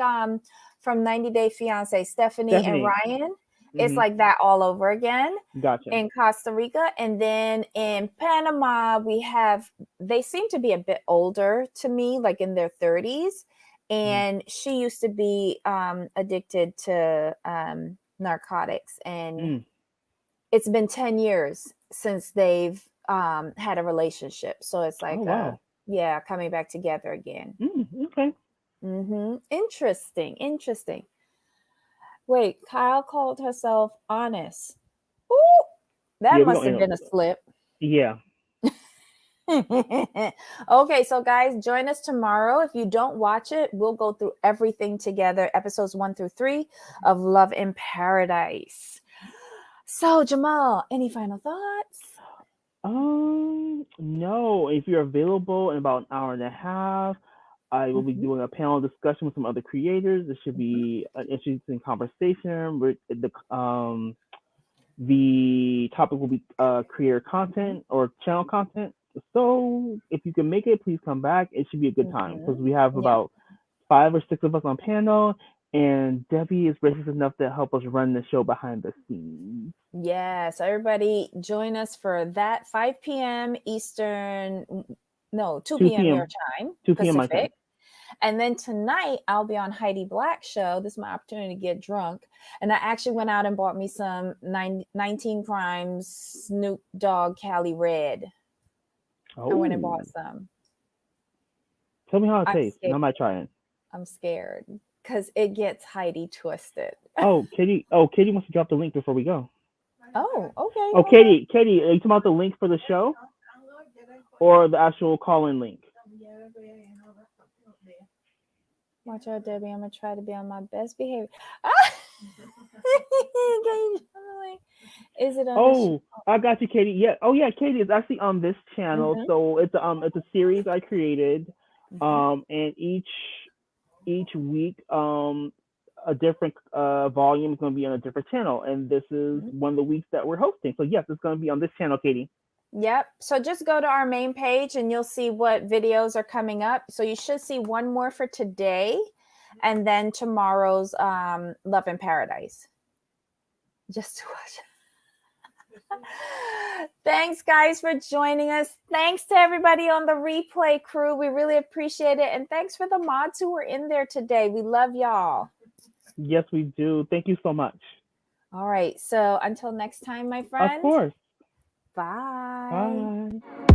from 90 Day Fiancé, Stephanie and Ryan. It's like that all over again. Gotcha. In Costa Rica. And then in Panama, they seem to be a bit older to me, like in their 30s. And she used to be addicted to narcotics. And it's been 10 years since they've had a relationship. So it's like, coming back together again. Okay. Interesting. Wait, Kyle called herself honest. Ooh, that must have been a slip. Yeah. Okay, so guys, join us tomorrow. If you don't watch it, we'll go through everything together, episodes 1 through 3 of Love in Paradise. So, Jamal, any final thoughts? No. If you're available in about an hour and a half, I will be doing a panel discussion with some other creators. This should be an interesting conversation. The topic will be creator content or channel content. So if you can make it, please come back. It should be a good time because we have about 5 or 6 of us on panel, and Debbie is gracious enough to help us run the show behind the scenes. Yeah, so everybody join us for that 5 p.m. Eastern. No, 2 p.m. your time. 2 p.m. my time. And then tonight I'll be on Heidi Black's show. This is my opportunity to get drunk. And I actually went out and bought me some 19 Crimes Snoop Dogg Cali Red. I went and bought some. Tell me how it tastes. I might try it. I'm scared because it gets Heidi twisted. Katie wants to drop the link before we go. Oh, okay. Oh, Katie, are you talking about the link for the show? Or the actual call-in link? Watch out, Debbie. I'm going to try to be on my best behavior. Is it on I got you, Katie. Yeah. Oh, yeah, Katie is actually on this channel. So it's a series I created. And each week, a different volume is going to be on a different channel. And this is one of the weeks that we're hosting. So, yes, it's going to be on this channel, Katie. Yep. So just go to our main page and you'll see what videos are coming up. So you should see one more for today. and then tomorrow's Love in Paradise. Just to watch. Thanks, guys, for joining us. Thanks to everybody on the replay crew. We really appreciate it. And thanks for the mods who were in there today. We love y'all. Yes, we do. Thank you so much. All right. So until next time, my friends. Of course. Bye. Bye.